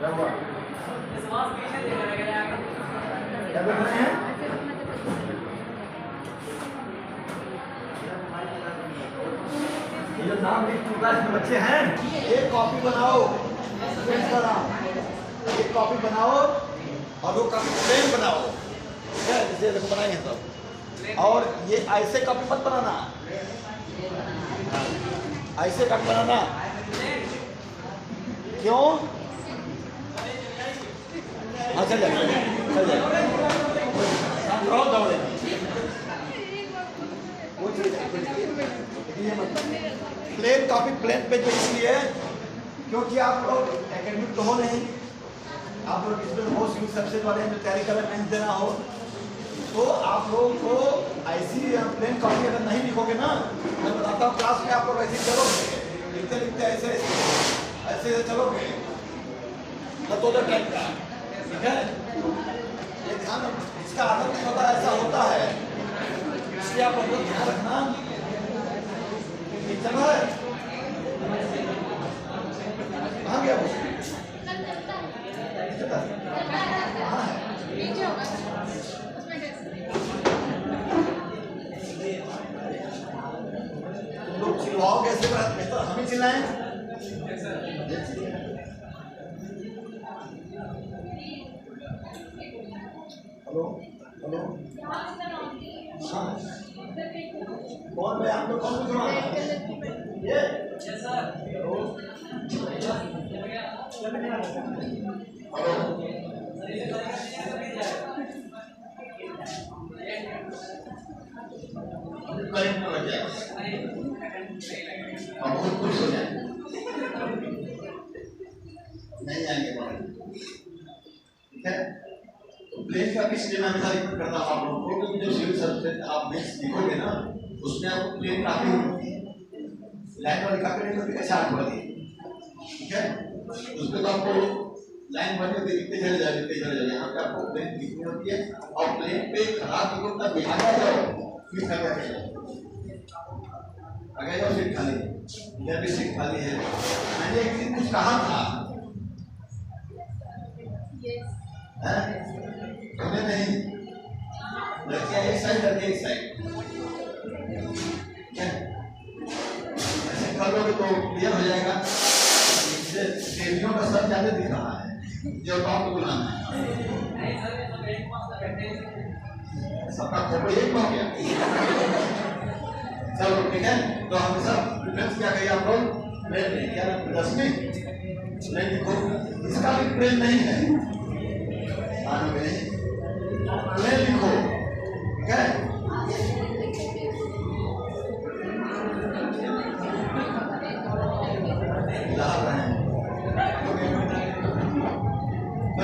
क्या हुआ? क्या देख रहे हैं? ये जो नाम लिख चुका है इसमें बच्चे हैं, एक कॉपी बनाओ, एक कॉपी बनाओ और वो कॉपी प्लेन बनाओ, ठीक है? जैसे देखो बनाएंगे सब। और ये ऐसे कॉपी मत बनाना, ऐसे कॉपी बनाना। क्यों? हाँ चल जाएगा, चल जाएगा। दौड़े वो चीज प्लेन कॉपी प्लेन पेज पे इसलिए क्योंकि आप लोग एकेडमिक तो हो नहीं, आप लोग इसमें बहुत सिविल सर्विसेज वाले में तैयारी कर रहे हैं, देना हो तो आप लोगों को ऐसी प्लेन कॉपी अगर नहीं लिखोगे ना, मैं बताता हूँ क्लास में आप लोग ऐसे चलोगे, लिखते लिखते ऐसे ऐसे चलोगे तो टाइप का, ठीक है? ये ध्यान, इसका आदत नहीं होता, ऐसा होता है, इसलिए आप लोग ध्यान रखना। चलो है कहाँ गया वो? तुम लोग चिल्लाओ कैसे? बेहतर हम ही चिल्लाएं। हेलो हेलो, हाँ कौन भाई? आप लोग कौन पूछ रहा है? ये करंट लग जाए, अब बहुत खुश हो जाए, नहीं आएंगे, ठीक है? प्लेन का किस लिए मैं रिकमेंड करता हूँ आप लोगों को, क्योंकि जो सिविल सर्विस आप बेस लिखोगे ना, उसमें आपको प्लेन काफी होती है, लाइन वाली काफी नहीं होती, ऐसा आगे बढ़ी, ठीक है? उसमें तो आपको लाइन बनी होती है, लिखते चले जाए, यहाँ पे आपको प्लेन लिखनी होती है, और प्लेन पे खराब लिखो तब आगे जाओ, फिर आगे जाओ, सीट खाली, इधर भी सीट खाली है। मैंने एक दिन कुछ कहा था, सुने नहीं? लड़कियां एक साइड, लड़के एक साइड, ऐसे कर लोगे तो क्लियर हो जाएगा। इससे देवियों का सब ज्यादा दिख रहा है, जो आपको बुलाना है, सबका फोटो एक हो गया। चलो ठीक है, तो हम सब प्रेफरेंस क्या करिए आप लोग? प्लेन नहीं, क्या रश्मि प्लेन लिखो, इसका भी प्लेन नहीं है, मानोगे नहीं, प्लेन लिखो, ठीक है?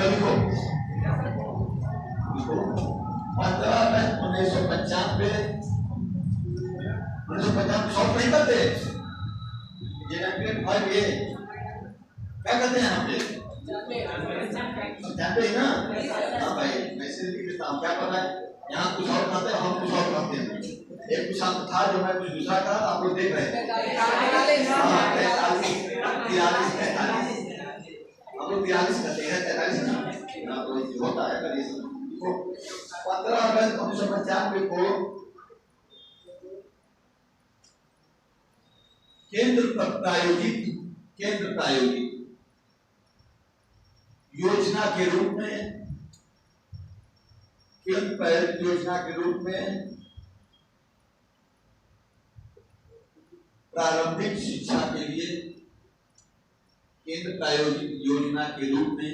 लिखो 1995 शॉर्ट नहीं करते, ये क्या करते हैं यहाँ पे? जानते हैं ना? हाँ भाई, वैसे क्या पता है, यहाँ कुछ और खाते हैं, हम कुछ और खाते हैं। एक कुछ था जो मैं कुछ दूसरा कहा, आप लोग देख रहे हैं, 43 हम लोग 43 करते हैं, 43 ना तो होता है। 15 अगस्त 1995 को केंद्र प्रायोजित योजना के रूप में, केंद्र प्रायोजित योजना के रूप में प्रारंभिक शिक्षा के लिए, केंद्र प्रायोजित योजना के रूप में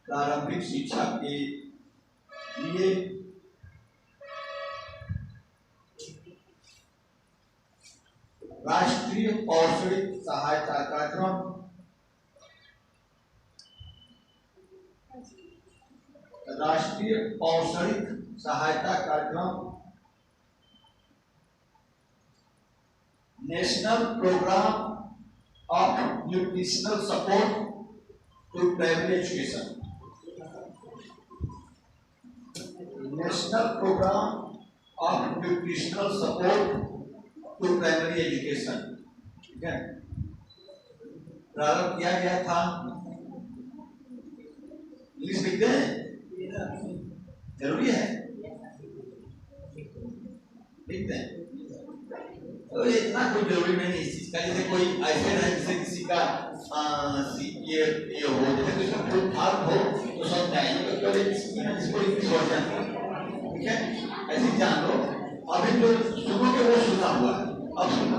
प्रारंभिक शिक्षा के लिए राष्ट्रीय शैक्षणिक सहायता कार्यक्रम, राष्ट्रीय शैक्षणिक सहायता कार्यक्रम, national programme of nutritional support to primary education, national programme of nutritional support to primary education, ठीक है? प्रारंभ किया गया था लिख दें, जरूरी है लिख दें। तो ये इतना कोई जरूरी नहीं इस चीज का। जैसे कोई ऐसे है जैसे किसी का ये हो जैसे किसी कोई भाग हो तो सब जाएंगे तो पहले इसको सोच जाए, ठीक है, ऐसे जान लो। अभी जो शुरू के वो सुना हुआ है, अब सुना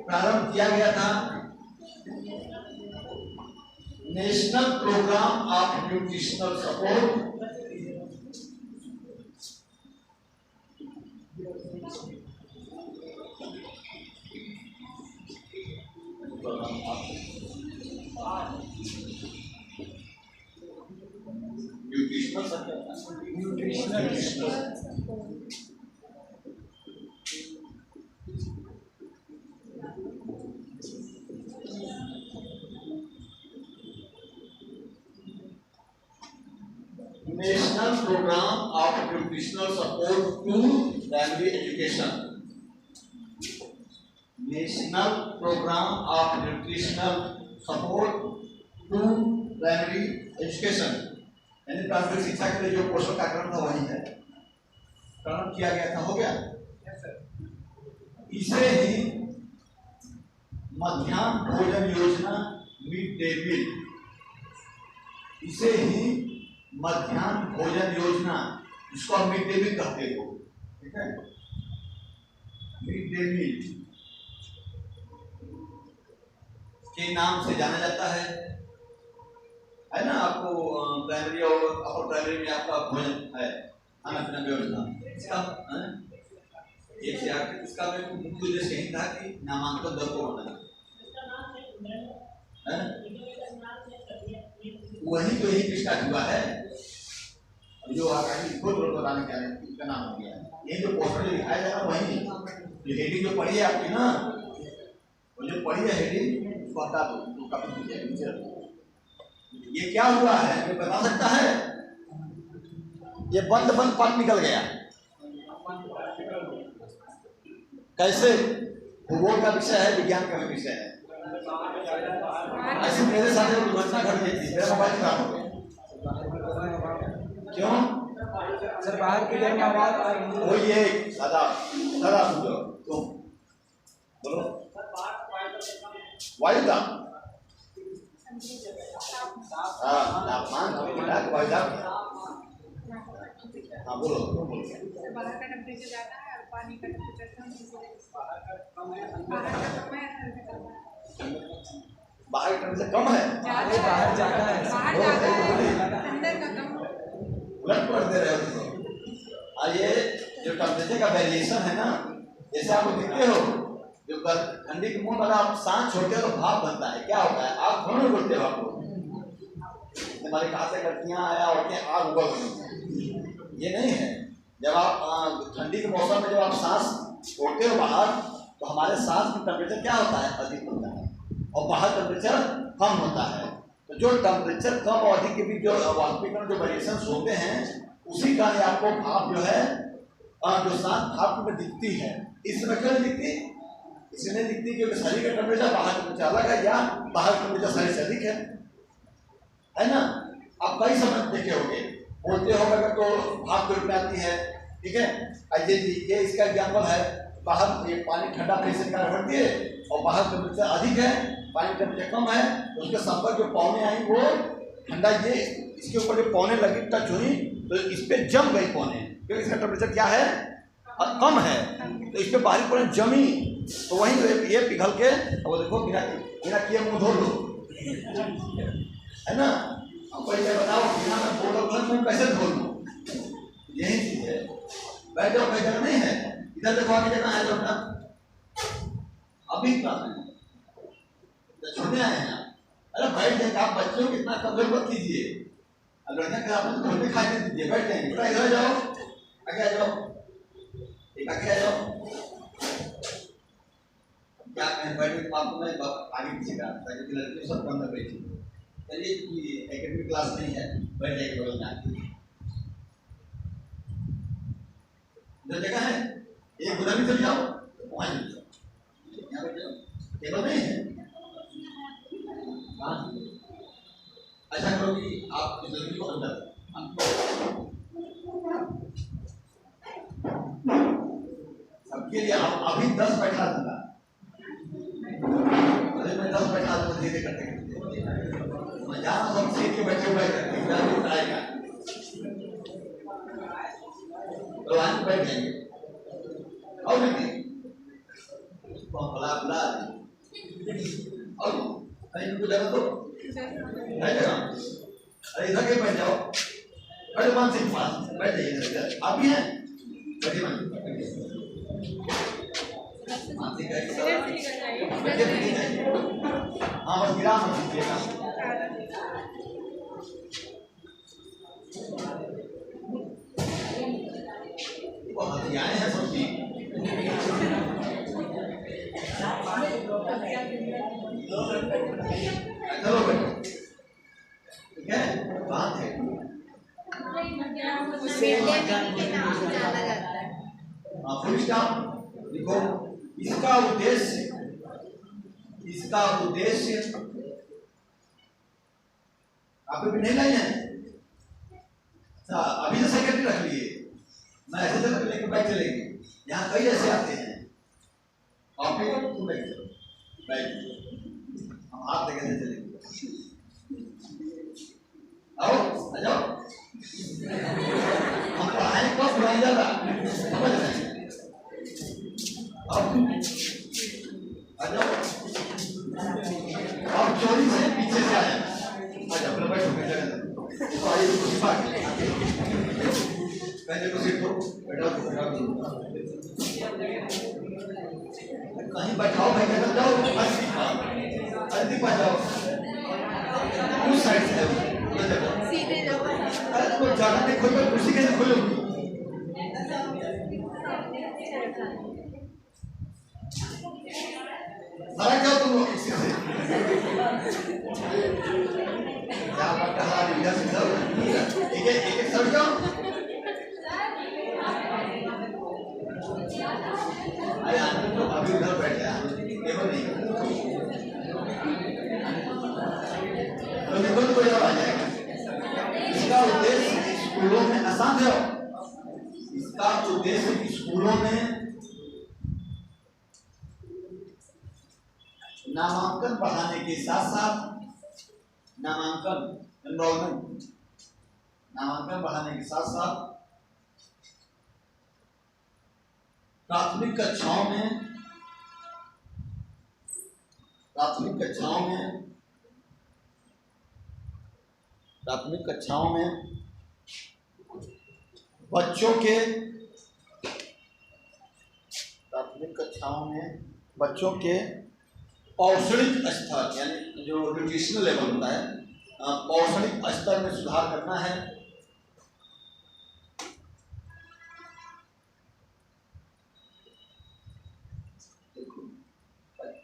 प्रारंभ किया गया था national programme of nutritional support national programme of nutritional support to primary education, national programme of nutritional support to primary education, यानी प्राथमिक शिक्षा के लिए जो पोषण कार्यक्रम था वही है, प्रारंभ किया गया था। हो गया। इसे ही मध्याह्न भोजन योजना, मिड डे मील, इसे ही मध्याह्न भोजन योजना, इसको हम मिड डे मील कहते हो, ठीक है, मिड डे मील के नाम से जाना जाता है ना। आपको प्राइमरी और अपर प्राइमरी में आपका भोजन है, खाना पीना व्यवस्था, इसका एक से आठ इसका मुख्य उद्देश्य यही था कि नामांकन दर को बढ़ाना, वही तो यही स्टार्ट हुआ है। जो आगे खुद बताने क्या है इसका नाम हो गया, ये जो पोस्टर दिखाया जा रहा है वही जो हेडिंग जो पढ़ी है आपकी ना, वो जो पढ़ी है हेडिंग उसको हटा दो, तो काफी ये क्या हुआ है ये बता सकता है? ये बंद बंद पानी निकल गया कैसे? भूगोल का विषय है, विज्ञान का विषय है। ऐसे मेरे साथ एक दुर्घटना घट गई थी, मेरा मोबाइल खराब हो गया। क्यों सर? बाहर की गर्म आवाज वो ये सदा सदा सुनो तुम बोलो वायु का तापमान हाँ बोलो बाहर का टेम्परेचर ज्यादा है और पानी का टेम्परेचर बाहर टेम्परेचर कम है, बाहर ज्यादा है, अंदर का कम। उलट पलट दे रहे हो। और ये जो टेम्परेचर का वेरिएशन है ना, जैसे आप देखते हो जो ठंडी के मुंह वाला आप सांस छोड़ते हो तो भाप बनता है, क्या होता है? आप घूम बोलते हो, आपको हमारे कहा से लड़कियां आया और आग उगल गई, ये नहीं है। जब आप ठंडी के मौसम में जब आप सांस छोड़ते हो बाहर तो हमारे सांस की टेम्परेचर क्या होता है? अधिक होता है, और बाहर टेम्परेचर कम होता है। तो जो टेम्परेचर कम और अधिक के बीच जो वाष्पीकरण जो वेरिएशन होते हैं उसी कारण आपको भाप जो है जो सांस भाप में दिखती है। इस समय क्यों दिखती? इसलिए नहीं दिखती क्योंकि शरीर का टेम्परेचर बाहर टेम्परेचर अलग है या बाहर टेम्परेचर शरीर से अधिक है ना। आप कई समय देखे होंगे, बोलते हो अगर तो भाप के रूप में आती है, ठीक है। ये इसका एग्जाम्पल है, बाहर ये पानी ठंडा प्रेशर का बढ़ती है और बाहर टेम्परेचर अधिक है, पानी टेम्परेचर कम है, तो उसके संपर्क जो पौने आई वो ठंडा, ये इसके ऊपर जो पौने लगी टच हुई तो इस पे जम गई पौने, क्योंकि इसका टेम्परेचर क्या है? कम है, तो इस पे बाहरी पौने जमी, तो वहीं तो ये पिघल के वो देखो बिना किए मुंह धो लो, है ना। अब पहले बताओ बिना मैं बोतल मुंह कैसे धो लूं? यही चीज है। बैठ जाओ, बैठ जाओ, नहीं है इधर देखो आगे जगह है, अपना अभी क्लास में छोड़ने आए हैं। अरे बैठ जाएंगे आप, बच्चों को इतना कमजोर मत कीजिए। अब लड़कियां क्या आप घर में खाने दीजिए, बैठ जाएंगे। बेटा इधर जाओ, आगे आ जाओ, एक आगे आ जाओ। क्या कहें बैठे आपको मैं आगे पीछे का ताकि लड़की सब कम में बैठी। चलिए एकेडमिक क्लास नहीं है, बैठ जाएंगे बगल में आके। इधर जगह है, एक उधर भी चल जाओ, वहाँ चल जाओ, यहाँ बैठ जाओ, टेबल नहीं है। ऐसा करो कि आप इस लड़की को अंदर सबके लिए आप अभी 10 बैठा दूंगा। अरे मैं 10 बैठा दूंगा धीरे करते करते मैं जा रहा हूँ सीट के बैठे हुए आएगा तो आज बैठ जाएंगे और नहीं बुला बुला और अरे इनको जगह तो है जगह। अरे इधर के बैठ जाओ। अरे मान सिंह पास बैठ जाइए इधर आप भी हैं बैठिए मान सिंह हाँ बस गिरा मत दीजिएगा। वो हथियाएं हैं सबकी चलो बैठो ठीक है बात है फुल स्टॉप लिखो। इसका उद्देश्य आप भी नहीं लाई है। अभी तो सेक्रेटरी रख लिए मैं ऐसे जगह लेके बैठ चलेगी यहाँ कई ऐसे आते हैं और फिर तुम बैठ चलो बैठ हम हाथ लेके से चलेंगे आओ आ जाओ हम पढ़ाई को सुनाई ज्यादा समझ रहे हैं आओ आ जाओ अब चोरी से पीछे से आया आ जाओ बैठो जगह तो आइए कुछ बात पहले को सीट दो बैठा कहीं बैठाओ भाई जगह जाओ अर्दी पर जाओ उस साइड से सीधे जाओ। अरे तो जाना नहीं खोलो कुर्सी कैसे खोलोगी सारा जाओ तुम लोग इससे क्या पट्टा हरा दिया से सब ठीक है एक सर जाओ। अरे आदमी तो अभी उधर बैठ गया देखो नहीं तो देखो तो जब आ जाएगा। इसका उद्देश्य स्कूलों में आसान है। इसका उद्देश्य स्कूलों में नामांकन बढ़ाने के साथ साथ नामांकन बढ़ाने के साथ साथ प्राथमिक कक्षाओं में बच्चों के पौषणिक स्तर यानी जो न्यूट्रिशनल लेवल होता है पौषणिक स्तर में सुधार करना है।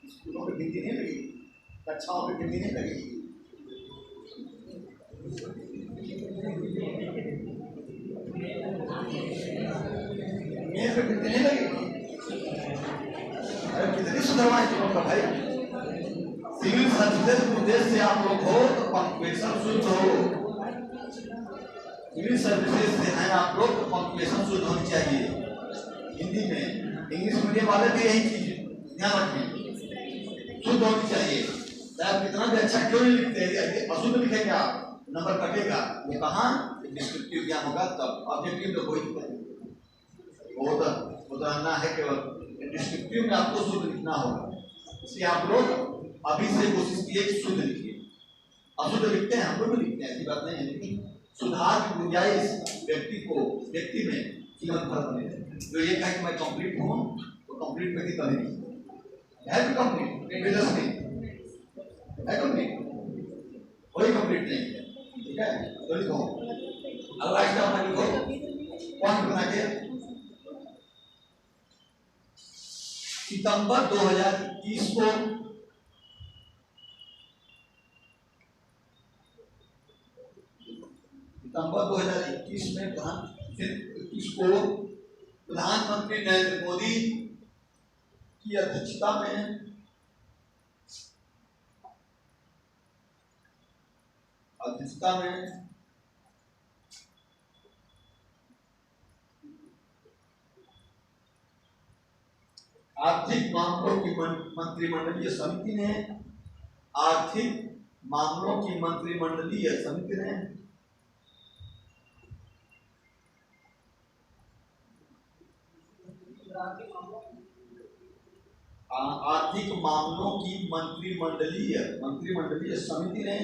स्कूलों में गिनती नहीं लगेगी कक्षाओं में गिनती नहीं लगेगी मेज पे गिनती नहीं लगेगी। अरे कितनी सुधरवाएं तुम लोग भाई सिविल सर्विसेज के उद्देश्य से आप लोग हो तो पंक्चुएशन शुद्ध हो। सिविल सर्विसेज से हैं आप लोग तो पंक्चुएशन शुद्ध होनी चाहिए। हिंदी में इंग्लिश मीडियम वाले भी यही चीज ध्यान रखें शुद्ध होनी चाहिए। आप कितना भी अच्छा क्यों नहीं लिखते हैं अशुद्ध लिखेंगे आप नंबर कटेगा। वो कहाँ डिस्क्रिप्टिव ज्ञान होगा तब ऑब्जेक्टिव तो कोई वो तो आना है केवल डिस्क्रिप्टिव में आपको शुद्ध लिखना होगा। इसलिए आप लोग अभी से कोशिश कीजिए कि शुद्ध लिखिए। अशुद्ध लिखते हैं हम लोग भी लिखते हैं ऐसी बात नहीं है लेकिन सुधार की गुंजाइश व्यक्ति में जीवन भर बने जो ये कहे कि मैं कंप्लीट हूँ तो कंप्लीट व्यक्ति कभी नहीं है कंप्लीट है कंप्लीट कोई कंप्लीट नहीं है। ठीक है तो लिखो अगला स्टेप में लिखो पॉइंट बना के सितंबर 2021 को में प्रधानमंत्री नरेंद्र मोदी की अध्यक्षता में अध्यक्षता में आर्थिक मामलों की मंत्रिमंडलीय समिति ने आर्थिक मामलों की मंत्रिमंडलीय समिति ने आर्थिक मामलों की मंत्रिमंडलीय समिति ने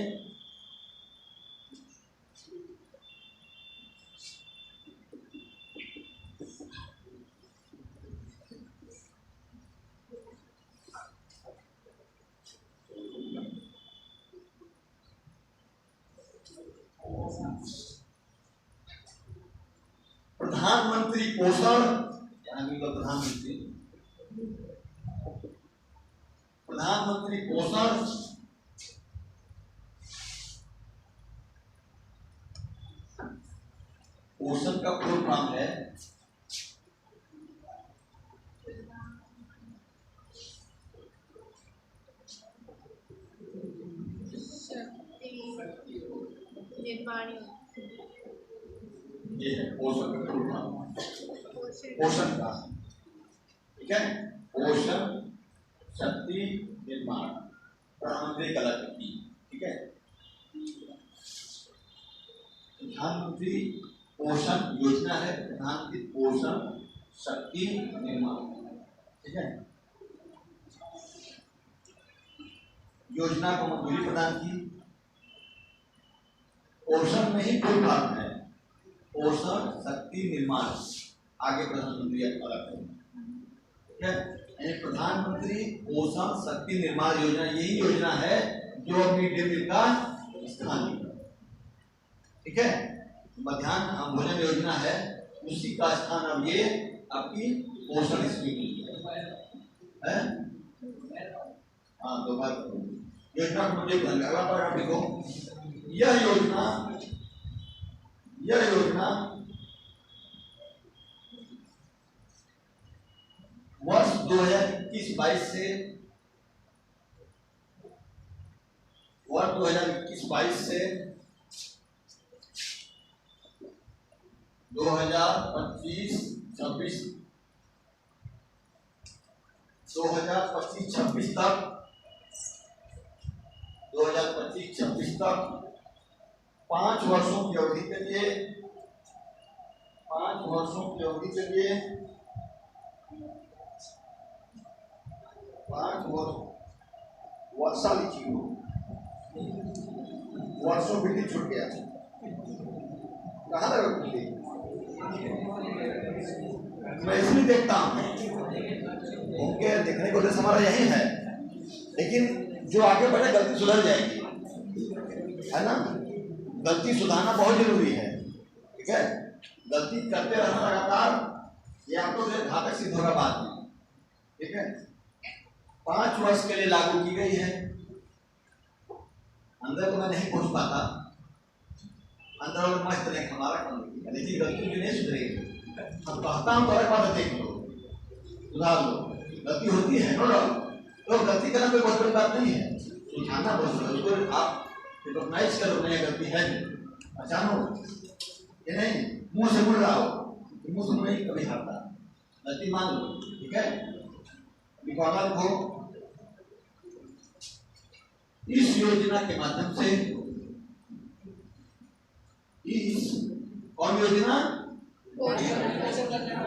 प्रधानमंत्री पोषण प्रधानमंत्री पोषण का पूर्ण नाम है ये पोषण का पूर्ण नाम पोषण का, ठीक है, पोषण शक्ति निर्माण प्रधानमंत्री कलाकृति, ठीक है। प्रधानमंत्री पोषण योजना है, प्रधानमंत्री पोषण शक्ति निर्माण, ठीक है। योजना को मंजूरी प्रदान की। पोषण में ही कोई भाग है, पोषण शक्ति निर्माण, आगे प्रधानमंत्री अलग, ठीक है। प्रधानमंत्री पोषण शक्ति निर्माण योजना यही योजना है जो मिड डे मील का स्थान, ठीक है, मध्याह्न भोजन योजना है, उसी का स्थान अब ये आपकी पोषण स्कीम है। हाँ, दो बार योजना को मुझे देखो, यह योजना वर्ष 2021-22 से 2025-26 तक 5 वर्षों की अवधि के लिए वर्षा लिखी हो, वर्षों भी छूट गया, कहाँ लगा? मैं इसलिए देखता हूँ उनके देखने को उद्देश्य हमारा यही है, लेकिन जो आगे बढ़े गलती सुधर जाएगी, है ना। गलती सुधारना बहुत जरूरी है, ठीक है। गलती करते रहना लगातार, ये आपको घातक सिद्ध होगा बाद में, ठीक है। 5 वर्ष के लिए लागू की गई है। अंदर तो मैं नहीं पहुंच पाता, अंदर वाले मस्त नहीं, हमारा काम नहीं, लेकिन गलती भी नहीं सुधरेगी। हम कहता हूँ तो बात देख लो, सुधार लो, गलती होती है नो डाउट, तो गलती करना कोई बहुत बड़ी बात नहीं है, सुधारना बहुत बड़ी, उसको आप रिकॉग्नाइज करो, नहीं गलती है, पहचानो, ये नहीं मुंह से बोल रहा हो, मुंह से नहीं कभी हारता, गलती मान लो, ठीक है। विकलांग को इस योजना के माध्यम से, इस कौन योजना?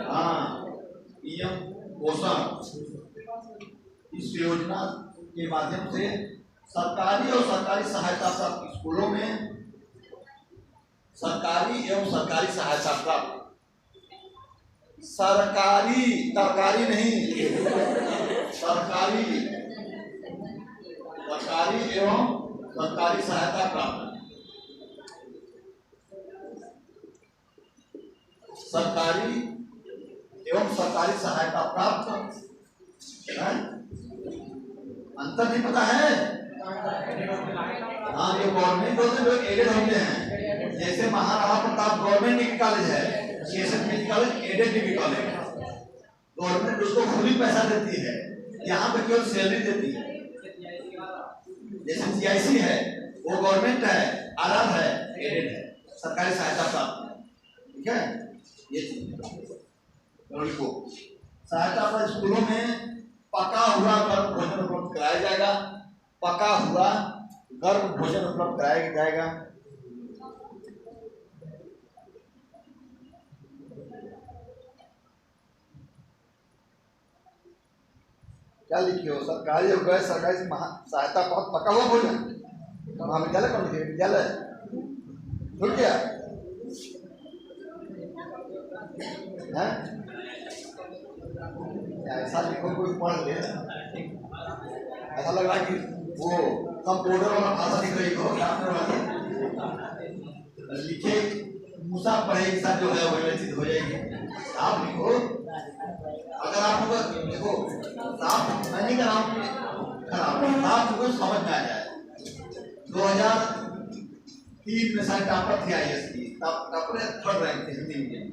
हाँ, पीएम पोषण, इस योजना के माध्यम से सरकारी और सरकारी सहायता प्राप्त स्कूलों में सरकारी एवं सरकारी सहायता प्राप्त, सरकारी तरकारी नहीं, सरकारी एवं सरकारी सहायता प्राप्त, सरकारी एवं सरकारी सहायता प्राप्त है। अंतर नहीं पता है? हाँ, जो गवर्नमेंट होते हैं जो एडेड होते हैं, जैसे Maharana Pratap government degree college है, CSS degree college aided degree college, government उसको खुद ही पैसा देती है, यहाँ पे केवल सैलरी देती है। जैसे जीआईसी है वो गवर्नमेंट है, आराध सरकारी सहायता प्राप्त है। ठीक है, ये चीज लिखो। सहायता पर स्कूलों में पका हुआ गर्म भोजन उपलब्ध कराया जाएगा। पका हुआ गर्म भोजन उपलब्ध कराया जाएगा। क्या लिखिए हो? सरकारी और गैर सरकारी सहायता पर पका हुआ भोजन। महाविद्यालय कौन लिखे? विद्यालय छूट गया है? ऐसा लिखो कोई पढ़ ले। ऐसा लग रहा है कि वो कंप्यूटर वाला भाषा दिख रही हो। लिखे मूसा पढ़े साथ जो है वो व्यवस्थित हो जाएगी। आप लिखो। अगर आप लोग देखो साफ मैं नहीं कर रहा हूँ खराब, साफ लोगों को समझ में आ जाए। 2003 में शायद टॉपर थी IAS की, टॉपर 3rd रैंक थे हिंदी मीडियम।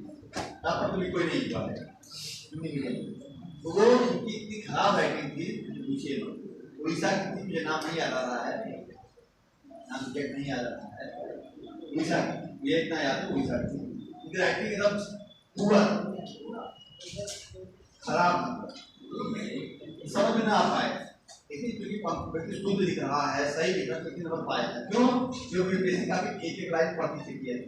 टॉपर तो कोई नहीं हुआ है हिंदी मीडियम। तो वो इतनी खराब राइटिंग थी पूछिए लोग। उड़ीसा की थी, मुझे नाम नहीं याद आ रहा है, नाम चेक नहीं याद आ रहा है। उड़ीसा की ये इतना याद है, उड़ीसा की उनकी राइटिंग एकदम पुअर खराब, समझ में ना आ पाए। लेकिन क्योंकि शुद्ध लिख रहा है, सही लिख रहा है, लेकिन नंबर पाया है। क्यों? क्योंकि बेसिक काफी एक लाइन पढ़ती चेक किया है।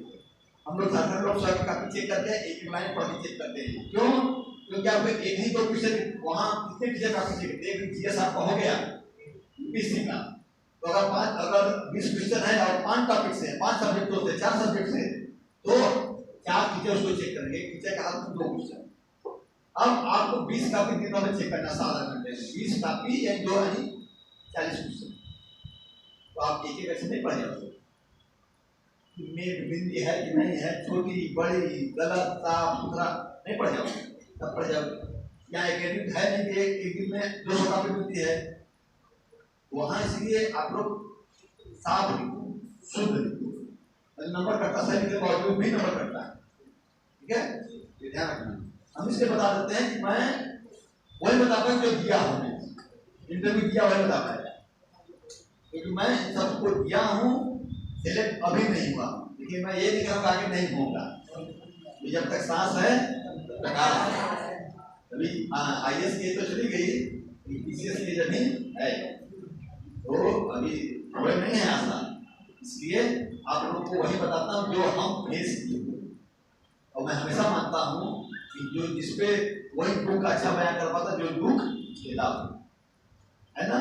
हम लोग साधारण लोग स्वयं काफी चेक करते हैं, एक लाइन पढ़ती चेक करते हैं। क्यों? क्योंकि आपको एक ही 2 क्वेश्चन वहाँ कितने टीचर काफी चेक करते हैं। जीएस आपका हो गया 20 का, तो अगर 20 क्वेश्चन है और 5 टॉपिक से, 5 सब्जेक्टों से, 4 सब्जेक्ट से, तो 4 टीचर उसको चेक करेंगे। टीचर का हाथ 2 क्वेश्चन। अब आपको 20 कॉपी दिनों में चेक करना साधारण है। 20 कॉपी या 2 यानी 40 क्वेश्चन। तो आप एक ऐसे नहीं पढ़ जाओगे में बिंदी है कि नहीं है, छोटी बड़ी गलत साफ सुथरा नहीं पढ़ जाओगे, तब पढ़ जाओगे। यहाँ एकेडमिक है नहीं कि एक दिन में 200 कॉपी मिलती है वहां, इसलिए आप लोग साफ लिखो, शुद्ध लिखो। नंबर कटता सही लिखने के बावजूद भी नंबर कटता है। ठीक है, ये ध्यान रखना। हम इसलिए बता देते हैं कि मैं वही बता पाऊँ जो दिया हमने इंटरव्यू दिया, वही बता पाया, क्योंकि मैं सबको दिया हूँ। सिलेक्ट अभी नहीं हुआ, लेकिन मैं ये नहीं कहूँगा आगे नहीं होगा। जब तक सांस है अभी IAS की तो चली गई, PCS की जमीन है, तो अभी वही नहीं है आसान। इसलिए आप लोगों को वही बताता हूँ जो हम फेस किए। और मैं हमेशा मानता हूँ कि जो जिसपे वही दुख अच्छा बयान कर पाता जो दुख देता है ना,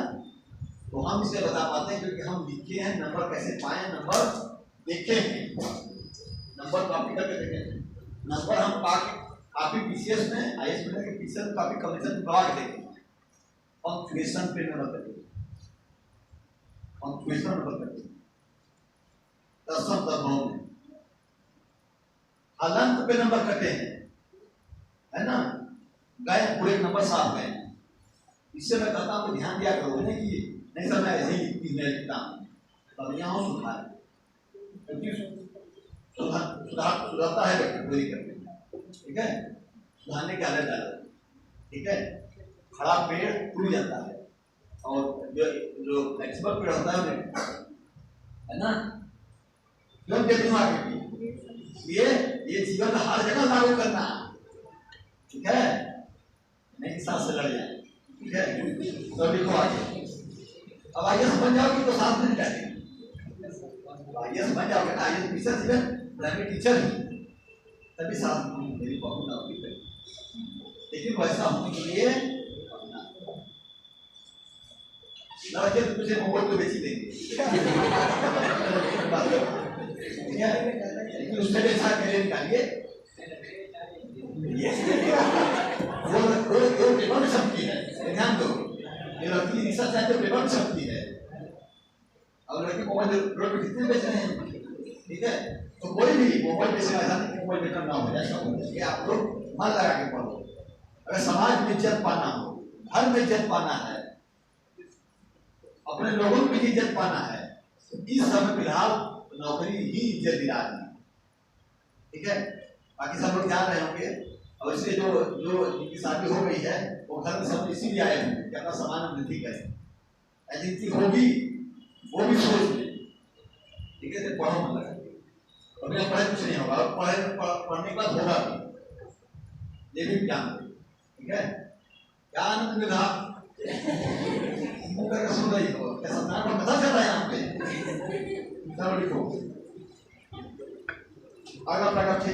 तो हम इसे बता पाते हैं क्योंकि हम लिखे हैं। नंबर कैसे पाए? नंबर देखे हैं, नंबर कॉपी करके देखे। नंबर हम काफी PCS में IAS में PCS काफी कमीशन दबा के देखे, पंक्चुएशन पे नंबर करके, पंक्चुएशन नंबर करके, दशम दबाव में हलंत पे नंबर कटे हैं, है ना, गए पूरे नंबर साफ गए। इससे मैं कहता हूँ ध्यान दिया करो ना कि नहीं सर मैं ऐसे ही लिखता हूँ, तब यहाँ सुधार, क्योंकि सुधारता है व्यक्ति पूरी करके। ठीक है, सुधारने के अलग अलग। ठीक है, खड़ा पेड़ टूट जाता है और जो एक्सपर्ट पेड़ होता है ना, क्यों देखना आगे ये जीवन में हर जगह लागू करना। ठीक है, नहीं सांस से लड़ जाए। ठीक है, तो लिखो आगे। अब IAS बन जाओगे तो सांस नहीं जाएगी। IAS बन जाओगे ना, IAS टीचर जीवन प्राइमरी टीचर ही, तभी सांस मेरी बहुत ना होगी। लेकिन वैसा होने के लिए लड़के तुझे मोबाइल तो बेची देंगे। ठीक है, लेकिन उससे भी अच्छा करियर निकालिए। वो पेपर में छपती है, ध्यान दो। ये लड़की रिसर्च है तो पेपर में छपती है। अब लड़के मोबाइल रोड पे कितने बेच रहे हैं। ठीक है, तो कोई भी मोबाइल बेचने वाला नहीं, मोबाइल बेचना ना हो जाए। आप लोग मन लगा के पढ़ो। अगर समाज में इज्जत पाना हो, घर में इज्जत पाना है, अपने लोगों की इज्जत पाना है, तो इस समय फिलहाल नौकरी ही इज्जत दिला रही है। ठीक है, बाकी सब लोग जान रहे होंगे। और इससे जो जिनकी शादी हो गई है वो घर में सब इसीलिए आए होंगे कि अपना सामान वृद्धि करें। जिनकी होगी वो भी सोच ले। ठीक है, पढ़ो मन लगा और बिना पढ़े कुछ नहीं होगा, और पढ़ने के बाद होगा भी, ये भी ज्ञान, ठीक है। ज्ञान विधा मुंह करके सुन रही हो, कैसा नाम पता चल रहा है यहाँ पे, सब लिखो। अगला प्रकार से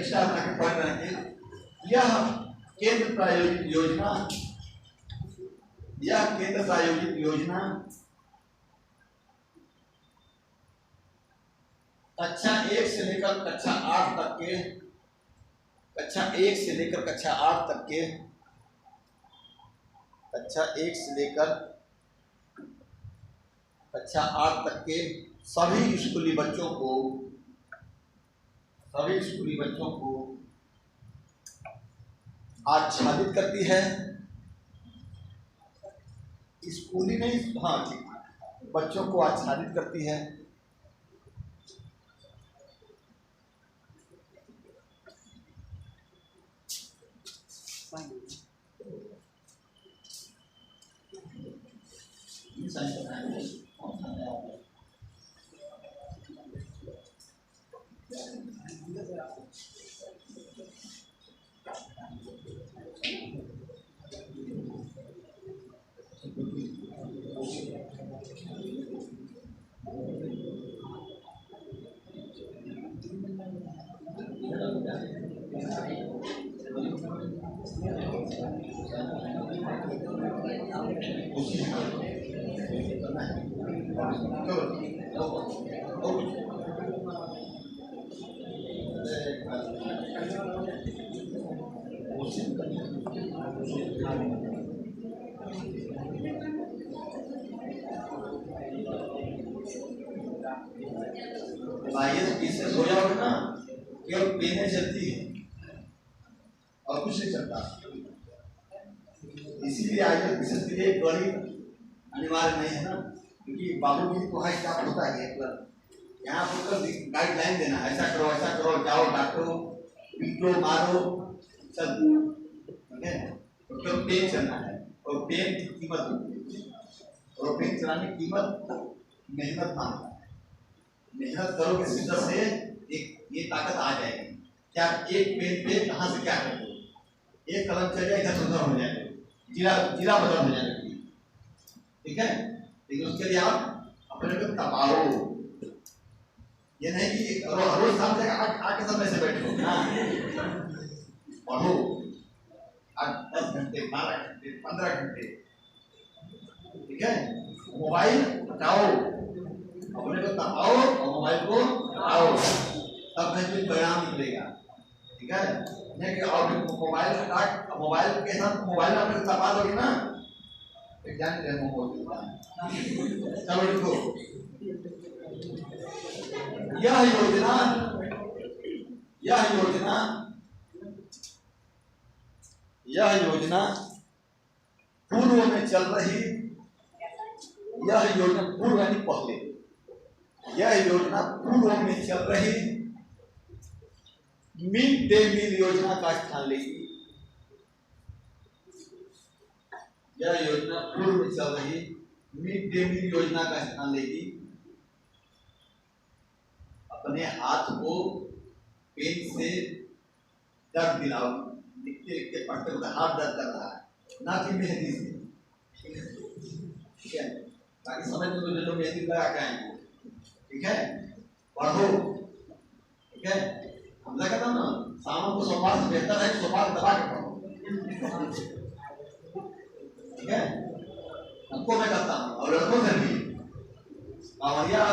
स्टार बना के पढ़ रहे हैं। यह केंद्र प्रायोजित योजना, यह केंद्र प्रायोजित योजना कक्षा 1 से लेकर कक्षा 8 तक के, कक्षा 1 से लेकर कक्षा 8 तक के, कक्षा 1 से लेकर कक्षा 8 तक के सभी स्कूली बच्चों को, सभी स्कूली बच्चों को आच्छादित करती है। स्कूली नहीं, हाँ ठीक, बच्चों को आच्छादित करती है। इससे हो जाओगे ना, केवल पेने चलती है और कुछ नहीं चलता। इसीलिए आज विशेष के लिए गणित अनिवार्य नहीं है ना, क्योंकि बाबू की तो हाई स्टाफ होता है यहाँ पर गाइडलाइन देना, ऐसा करो जाओ डांटो पीटो मारो चल, ठीक है। तो पेन चलना है और पेन की कीमत होती है, और पेन चलाने की कीमत मेहनत मांगता है। मेहनत करोगे सीधा से ये ताकत आ जाएगी। क्या एक पेन पे कहाँ से क्या करोगे, एक कलम चले इधर उधर हो जाएगा, जीरा बदल हो जाएगा, ठीक है। लेकिन उसके लिए आप अपने को तपाओ, ये नहीं कि रोज शाम से आके समय से बैठो ना, पढ़ो 10 घंटे 12 घंटे 15 घंटे, ठीक है। मोबाइल हटाओ, अपने को तपाओ और मोबाइल को हटाओ, तब कहीं परिणाम निकलेगा, ठीक है। नहीं कि और मोबाइल हटा, मोबाइल के साथ मोबाइल अपने को तपा दोगे ना, एग्जाम डेमो होता है। चलो लिखो, यह योजना पूर्व में चल रही, यह योजना पूर्व यानी पहले, यह योजना पूर्व में चल रही मिड डे मील योजना का स्थान लेगी। यह योजना पूर्व में चल रही मिड डे मील योजना का स्थान लेगी। अपने हाथ को पेन से दर्द दिलाओ, लिखते लिखते पढ़ते हुए हाथ दर्द कर रहा है, ना कि मेहंदी से, ठीक है। ताकि समझ में तो जो मेहंदी लगा के आएंगे, ठीक है। पढ़ो, ठीक है। हमने कहता ना शाम को सोमवार से बेहतर है सोमवार दबा के पढ़ो, ठीक है। हमको मैं कहता हूँ और लड़कों से भी कांवरिया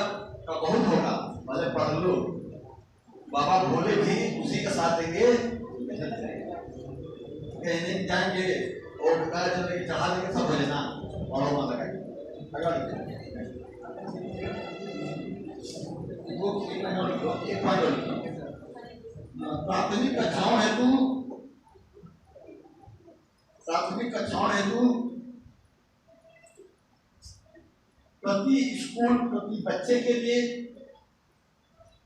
का बहुत होगा, भले पढ़ लो, बाबा भोले भी उसी का साथ देंगे, कहने जाएंगे और चढ़ा देंगे सब हो जाना और लगाएंगे। प्राथमिक कक्षाओं हेतु प्रति स्कूल प्रति बच्चे के लिए,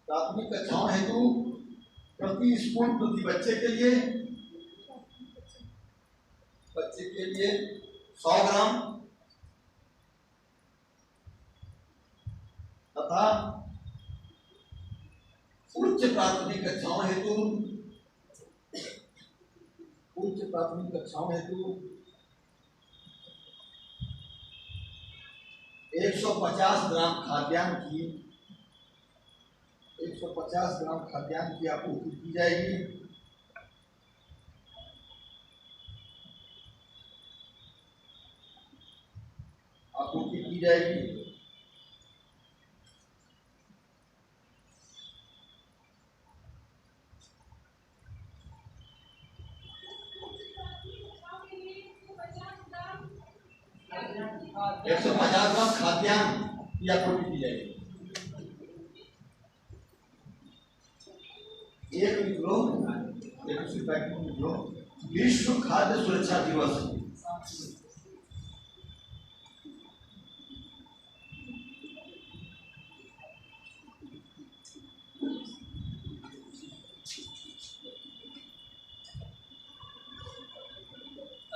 प्राथमिक कक्षाओं हेतु प्रति स्कूल प्रति बच्चे के लिए 100 ग्राम तथा उच्च प्राथमिक कक्षाओं हेतु 150 ग्राम खाद्यान्न की आपूर्ति की जाएगी। आपूर्ति की जाएगी। एक 150 ग्राम खाद्यान्न की आपूर्ति की जाएगी। 1 किलो विश्व खाद्य सुरक्षा दिवस।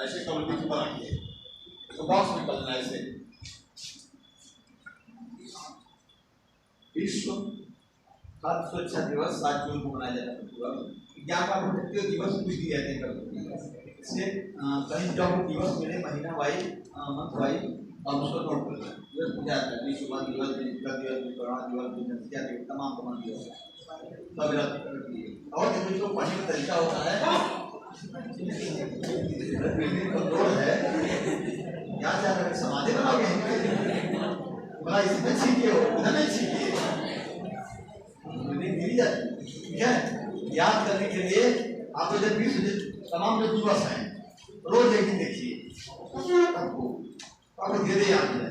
ऐसे कम्युनिटी बनाइए तो बॉक्स में निकलना ऐसे। विश्व खाद्य सुरक्षा दिवस 7 जून को मनाया जाता है। ज्ञापन दिवस कुछ दिए जाते हैं इससे कहीं जब दिवस मिले महीना वाइज मंथ वाइज और उसको नोट कर दिवस पूजा जाता है। विश्व दिवस दिवस कोरोना दिवस जनसंख्या दिवस तमाम दिवस सब और जो पढ़ने का तरीका होता है कंट्रोल है क्या चाह रहे समाधि बनाओगे बड़ा इसमें छींके हो उधर नहीं छींके मिली जाती। ठीक है याद करने के लिए आप जब तमाम जो दिवस हैं रोज एक दिन देखिए आपको धीरे याद है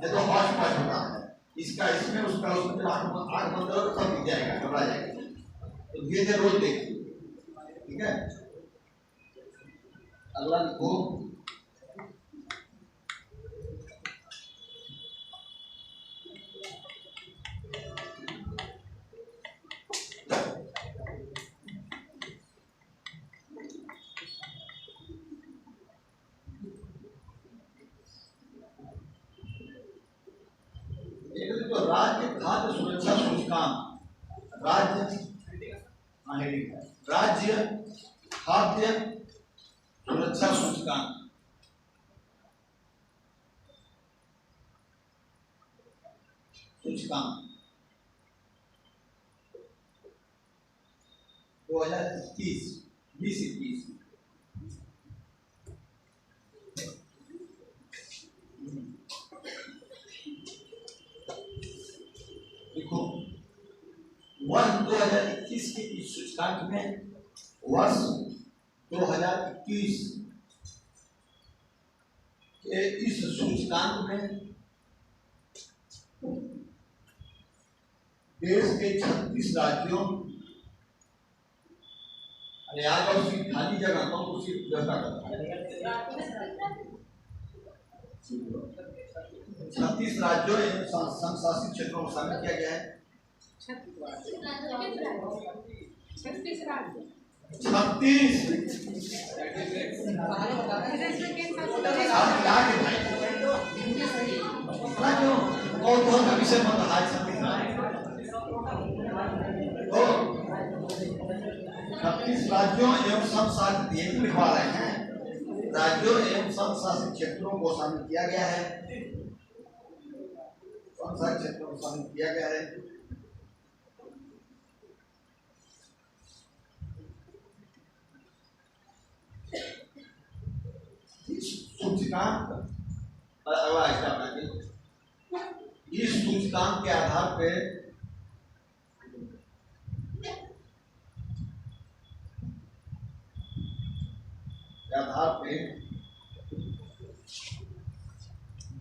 ये तो हॉट पॉट होता है इसका इसमें उसका उसमें 8 मंत्र सब दिख जाएगा घबरा जाएगा तो धीरे रोज देखिए। ठीक है अगला लिखो तो राज्य खाद्य सुरक्षा सूचकांक राज्य खाद्य सुरक्षा सूचकांक सूचकांक 2021 देखो वर्ष 2021 के इस सूचकांक में वर्ष 2021 के इस सूचकांक में देश के 36 राज्यों अरे आज और उसकी खाली जगह कौन उसकी व्यवस्था करता है 36 राज्यों एवं संघ शासित क्षेत्रों में शामिल किया गया है। 36 विषय मत आज 36 राज्यों एवं संघ शासित लिखवा रहे हैं राज्यों एवं संघ शासित क्षेत्रों को शामिल किया गया है। क्षेत्रों को शामिल किया गया है। सूचकांक इस सूचकांक के आधार पे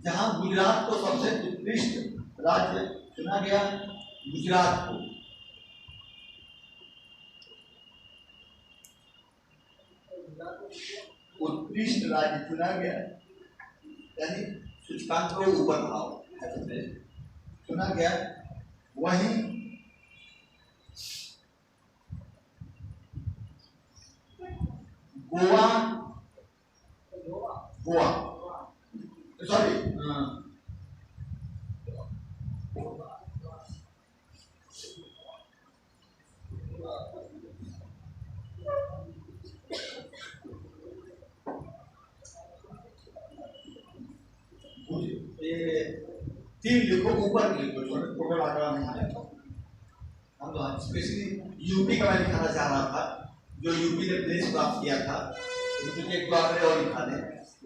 जहां गुजरात को सबसे उत्कृष्ट राज्य चुना गया गुजरात को उत्कृष्ट राज्य चुना गया यानी सूचकांक को ऊपर बढ़ाओ चुना गया। वहीं गोवा सॉरी 3 लिखो, ऊपर लिखो, टोटल आंकड़ा नहीं आएगा। हम तो स्पेशली यूपी का मैं लिखाना चाह रहा था, जो यूपी ने प्लेस प्राप्त किया था, तो एक आंकड़े और लिखा दे।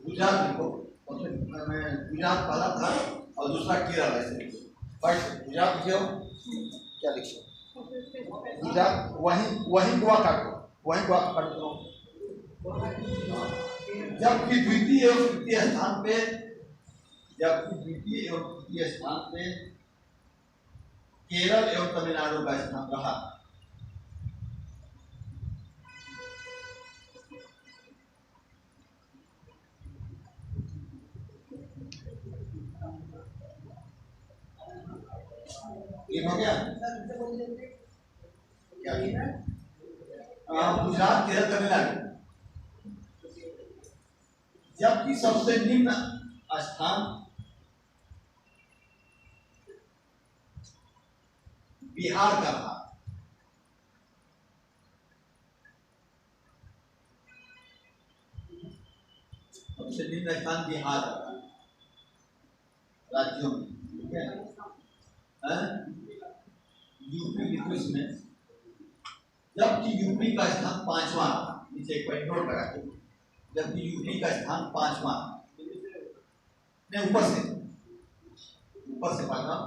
गुजरात लिखो, मैं गुजरात पहला था और दूसरा केरल, ऐसे लिखो। गुजरात लिखो, क्या लिखो? गुजरात, वही गोवा काटो, वही गोवा काट दो। जबकि द्वितीय एवं तृतीय स्थान पे, जबकि द्वितीय एवं तृतीय स्थान पे केरल एवं तमिलनाडु का स्थान रहा। ये हो गया क्या? गुजरात, केरल, तमिलनाडु। जबकि सबसे निम्न स्थान बिहार का था। सबसे निम्न स्थान बिहार का था राज्यों में, ठीक है? यूपी लिखो इसमें, जबकि यूपी का स्थान 5वां था। नीचे एक पॉइंट नोट लगा के, जबकि यूपी का स्थान 5वां, नहीं ऊपर से 5वां,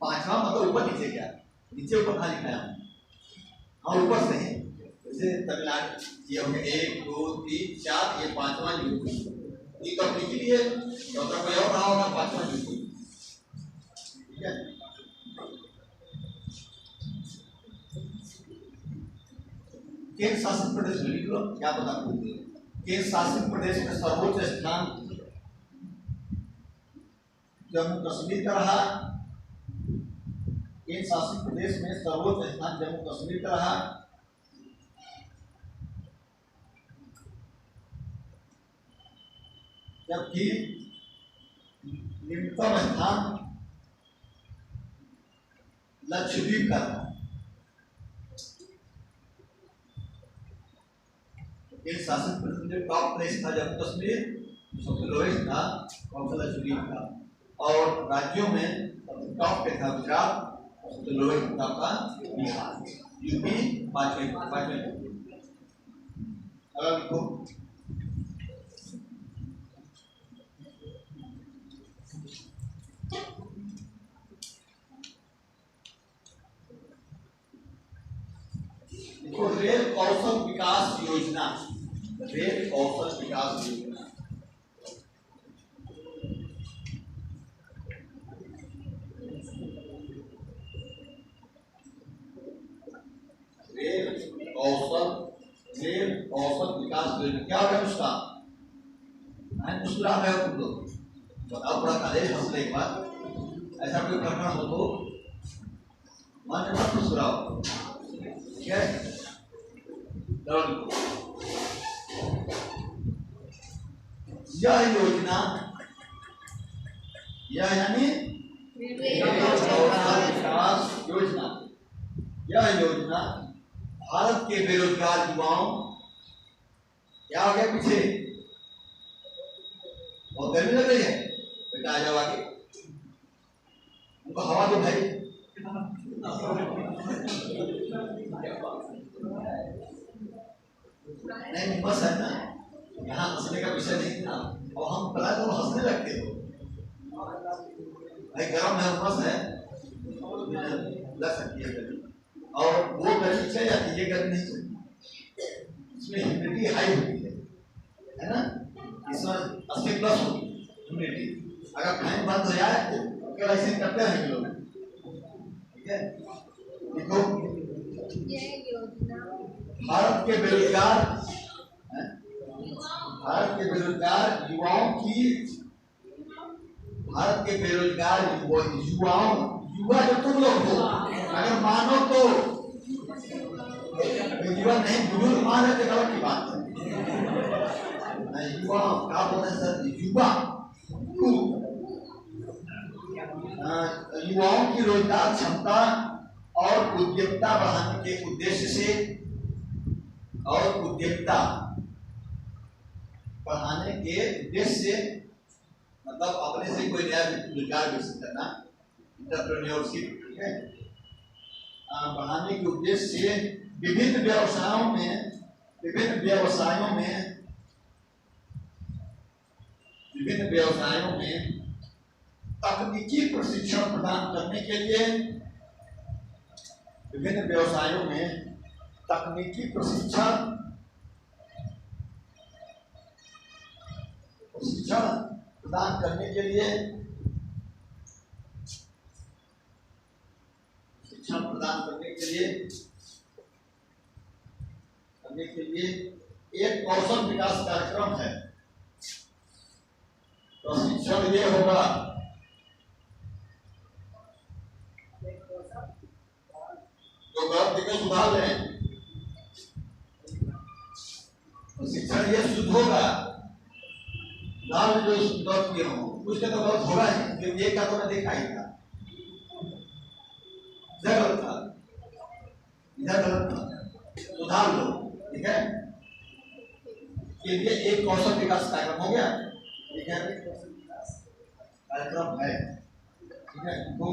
मतलब ऊपर नीचे क्या? नीचे ऊपर कहाँ लिखा है? हाँ ऊपर से है। जैसे तमिलनाडु ये हो गया 1 2 3 4, ये 5वां यूपी। ये कब लिखी है? चौथा कोई और रहा होगा, 5वां यूपी, ठीक है? केंद्र शासित प्रदेश में लिख लो, क्या पता पूछते हैं। केंद्र शासित प्रदेश में सर्वोच्च स्थान जम्मू कश्मीर का रहा। केंद्र शासित प्रदेश में सर्वोच्च स्थान जम्मू कश्मीर का रहा। जबकि निम्नतम स्थान लक्षद्वीप का रहा। केंद्र शासित प्रदेश में टॉप प्लेस था जम्मू कश्मीर, सबसे लोएस्ट था लक्षद्वीप का, और राज्यों में टॉप पे था गुजरात, सबसे लोएस्ट था बिहार। यूपी 5वें। लिखो रेल कौशल विकास योजना, रेल कौशल विकास योजना। रेल कौशल विकास योजना क्या है उसका? मैं मुस्कुरा रहे हो तुम लोग, बताओ पूरा कॉलेज हंस एक बार। ऐसा कोई प्रकरण हो तो मन में मत मुस्कुराओ, ठीक है? यह योजना, यह यानी विकास योजना, यह योजना भारत के बेरोजगार युवाओं, क्या हो गया पीछे? बहुत गर्मी लग रही है, बेटा आ जाओ आगे, उनको हवा दो भाई। नहीं बस है ना, यहाँ हंसने का विषय नहीं था, और हम पता तो हंसने लगते हो भाई। गरम है, बस है, लग सकती है गर्मी, और वो गर्मी चल जाती है, ये गर्मी नहीं चलती। इसमें ह्यूमिडिटी हाई होती है ना? इसमें 80+ होगी ह्यूमिडिटी। अगर फैन बंद हो जाए तो क्या ऐसे करते रहेंगे लोग, ठीक है? देखो भारत के बेरोजगार युवाओं की, भारत के बेरोजगार युवा जो तुम लोग हो, अगर मानो तो युवा नहीं, बुजुर्ग मान है तो गलत की बात है। युवा क्या बोल रहे सर? युवाओं की रोजगार क्षमता और उद्यमिता बढ़ाने के उद्देश्य से, मतलब अपने से कोई नया विचार विकसित करना, एंटरप्रेन्योरशिप, ठीक है। बढ़ाने के उद्देश्य से विभिन्न व्यवसायों में तकनीकी प्रशिक्षण प्रदान करने के लिए, विभिन्न व्यवसायों में तकनीकी प्रशिक्षण प्रदान करने के लिए एक कौशल विकास कार्यक्रम है। प्रशिक्षण ये होगा जो गलत दिखे सुधार लें। प्रशिक्षण ये शुद्ध होगा, जो गलत किए हो उसके तो गलत होगा ही, जो ये क्या तो मैं देखा ही था, गलत था, इधर गलत था, सुधार लो, ठीक है। ये एक कौशल विकास कार्यक्रम हो गया, ठीक है, कार्यक्रम है, ठीक है। तो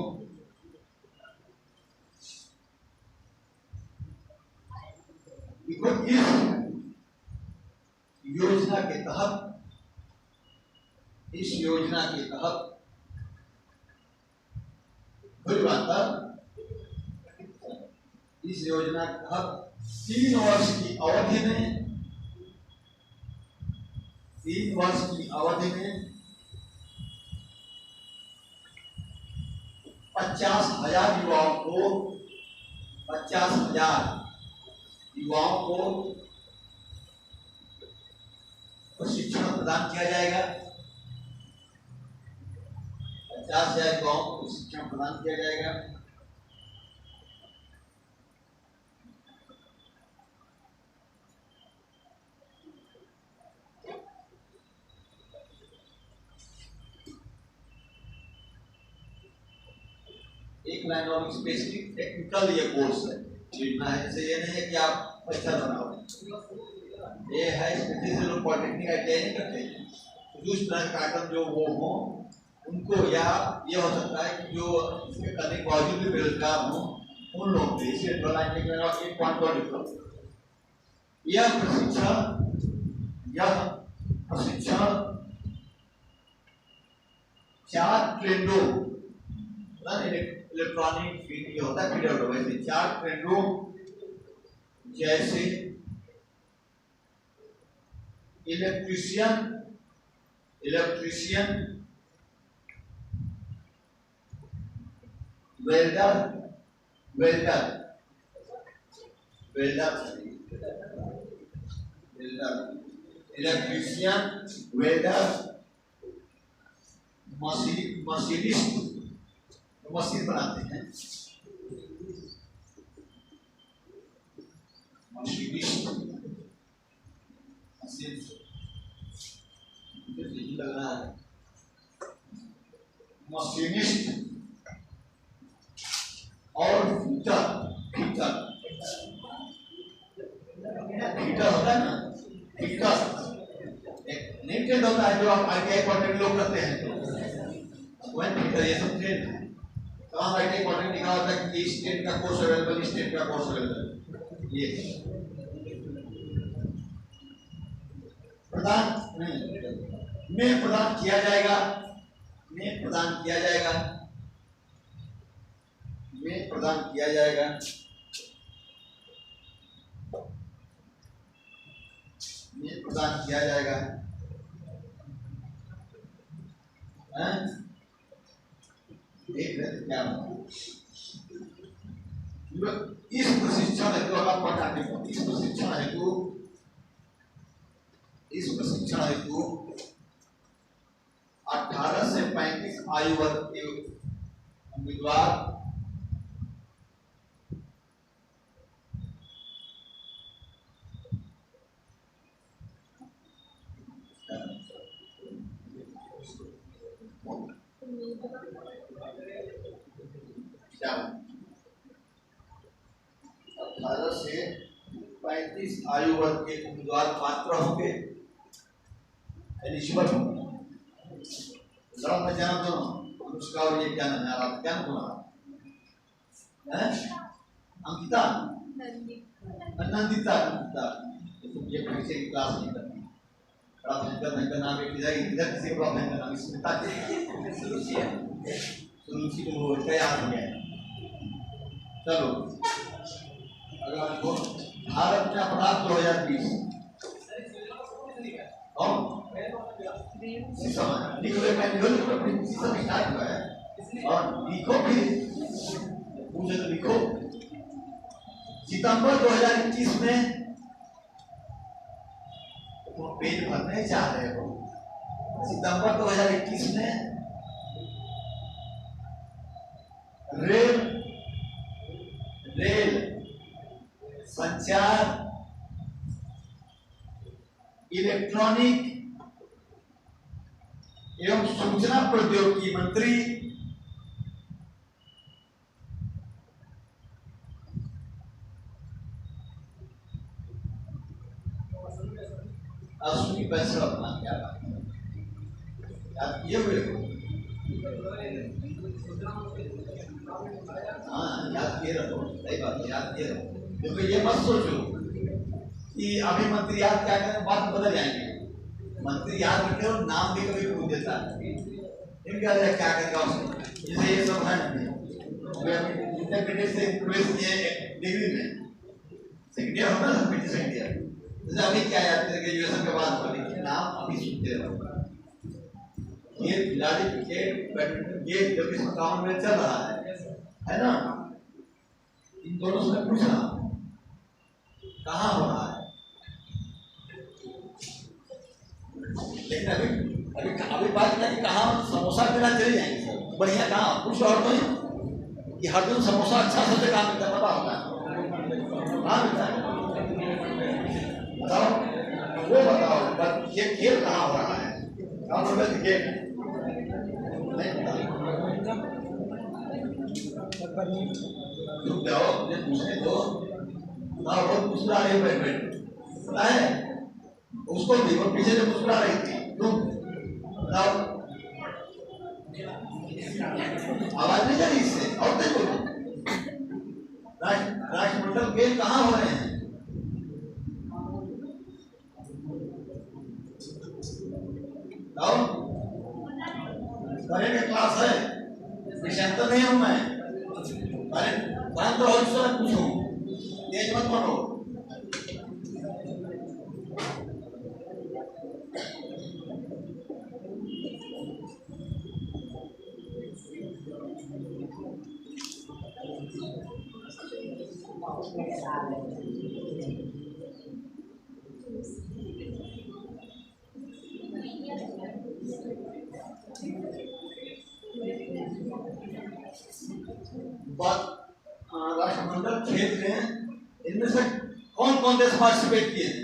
इस योजना के तहत बुरी बात है, इस योजना के तहत 3 वर्ष की अवधि में 50,000 युवाओं को प्रशिक्षण प्रदान किया जाएगा। 50,000 युवाओं को प्रशिक्षण प्रदान किया जाएगा। एक लाइन और स्पेसिफिक टेक्निकल ये कोर्स है, योजना है। जैसे ये नहीं है कि आप अच्छा बनाओ, ये है स्पेशली लोग पॉलिटेक्निक आईटीआई नहीं करते, तो उस तरह का कार्यक्रम जो वो हो उनको, या ये हो सकता है कि जो इसके करने के बावजूद भी बेरोजगार हो उन लोगों के लिए एक पॉइंट और डिफरेंस। यह प्रशिक्षण 4 ट्रेंडों, इलेक्ट्रॉनिक फीड ये होता है, फीड आउट, वैसे 4 ट्रेंडों जैसे electrician, welder, electrician, welder, machinist, machine बनाते हैं, मशीनिस्ट, लग रहा है, मशीनिस्ट और फीटर होता है ना, फीटर नहीं ट्रेंड होता है जो आप आईटीआई कॉन्ट्रैक्ट लोग करते हैं, वही फीटर, ये सब ट्रेंड है। कहाँ आईटीआई कॉन्ट्रैक्ट लिखा होता है कि स्टेट का कोर्स अवेलेबल, स्टेट का कोर्स अवेलेबल, ये प्रदान में प्रदान किया जाएगा, क्या इस प्रशिक्षण हेतु अगर पढ़ाने को, इस प्रशिक्षण हेतु 18 से 35 आयु वर्ग के उम्मीदवार क्या 18 से 35 आयु वर्ग के उम्मीदवार पात्र होंगे, एलिजिबल होंगे। जरा मैं जाना तो उसका और ये क्या नाम है आप क्या नाम है अंकिता नंदिता ये पीछे की क्लास नहीं करती प्राथमिक का नाम एक इधर किसी प्रॉब्लम का नाम स्मिता सुरुचि को तैयार हो गया। चलो अगला देखो भारत में अपराध 2020 और निकले मैं स्टार्ट हुआ है और लिखो भी मुझे तो लिखो सितंबर 2021 में तो पेज भरने चाह रहे हो। सितंबर 2021 में रेल संचार इलेक्ट्रॉनिक एवं सूचना प्रौद्योगिकी मंत्री अश्विनी वैष्णव अपना क्या बात याद किए हुए हो? हाँ याद किए रहो, सही बात याद किए रहो, क्योंकि ये मत सोचो कि अभी मंत्री याद क्या करें बात बदल जाएंगे। मंत्री याद रखे और नाम भी कभी पूछ देता है इनका क्या करेगा उसको जैसे ये सब है जितने बेटे से प्रवेश किए डिग्री में सेकेंड ईयर होगा ना बेटे सेकेंड ईयर जैसे अभी क्या याद करें ग्रेजुएशन के बाद वाले नाम अभी सुनते रहो। ये खिलाड़ी क्रिकेट बैडमिंटन ये जब इस काम में चल रहा है ना इन दोनों से पूछना कहाँ हो रहा है लेकिन अभी अभी अभी बात नहीं कि कहाँ समोसा खाना चले जाएंगे सर बढ़िया कहाँ कुछ और नहीं कि हर दिन समोसा अच्छा सबसे कहाँ मिलता है पता होता है कहाँ मिलता है बताओ वो बताओ ये खेल कहाँ हो रहा है कहाँ पर क्रिकेट रुक जाओ मुझे पूछने दो बहुत मुस्कुरा रही है पता है उसको भी वो पीछे से मुस्कुरा रही थी तुम बताओ आवाज नहीं जा रही इससे और नहीं बोलो राष्ट्रमंडल खेल कहाँ हो रहे हैं बताओ करेंगे क्लास है विषय तो नहीं हूं मैं अरे शांत रहो इससे पूछो तेज मत बनो राष्ट्रमंडल खेल में इनमें से कौन कौन देश पार्टिसिपेट किए हैं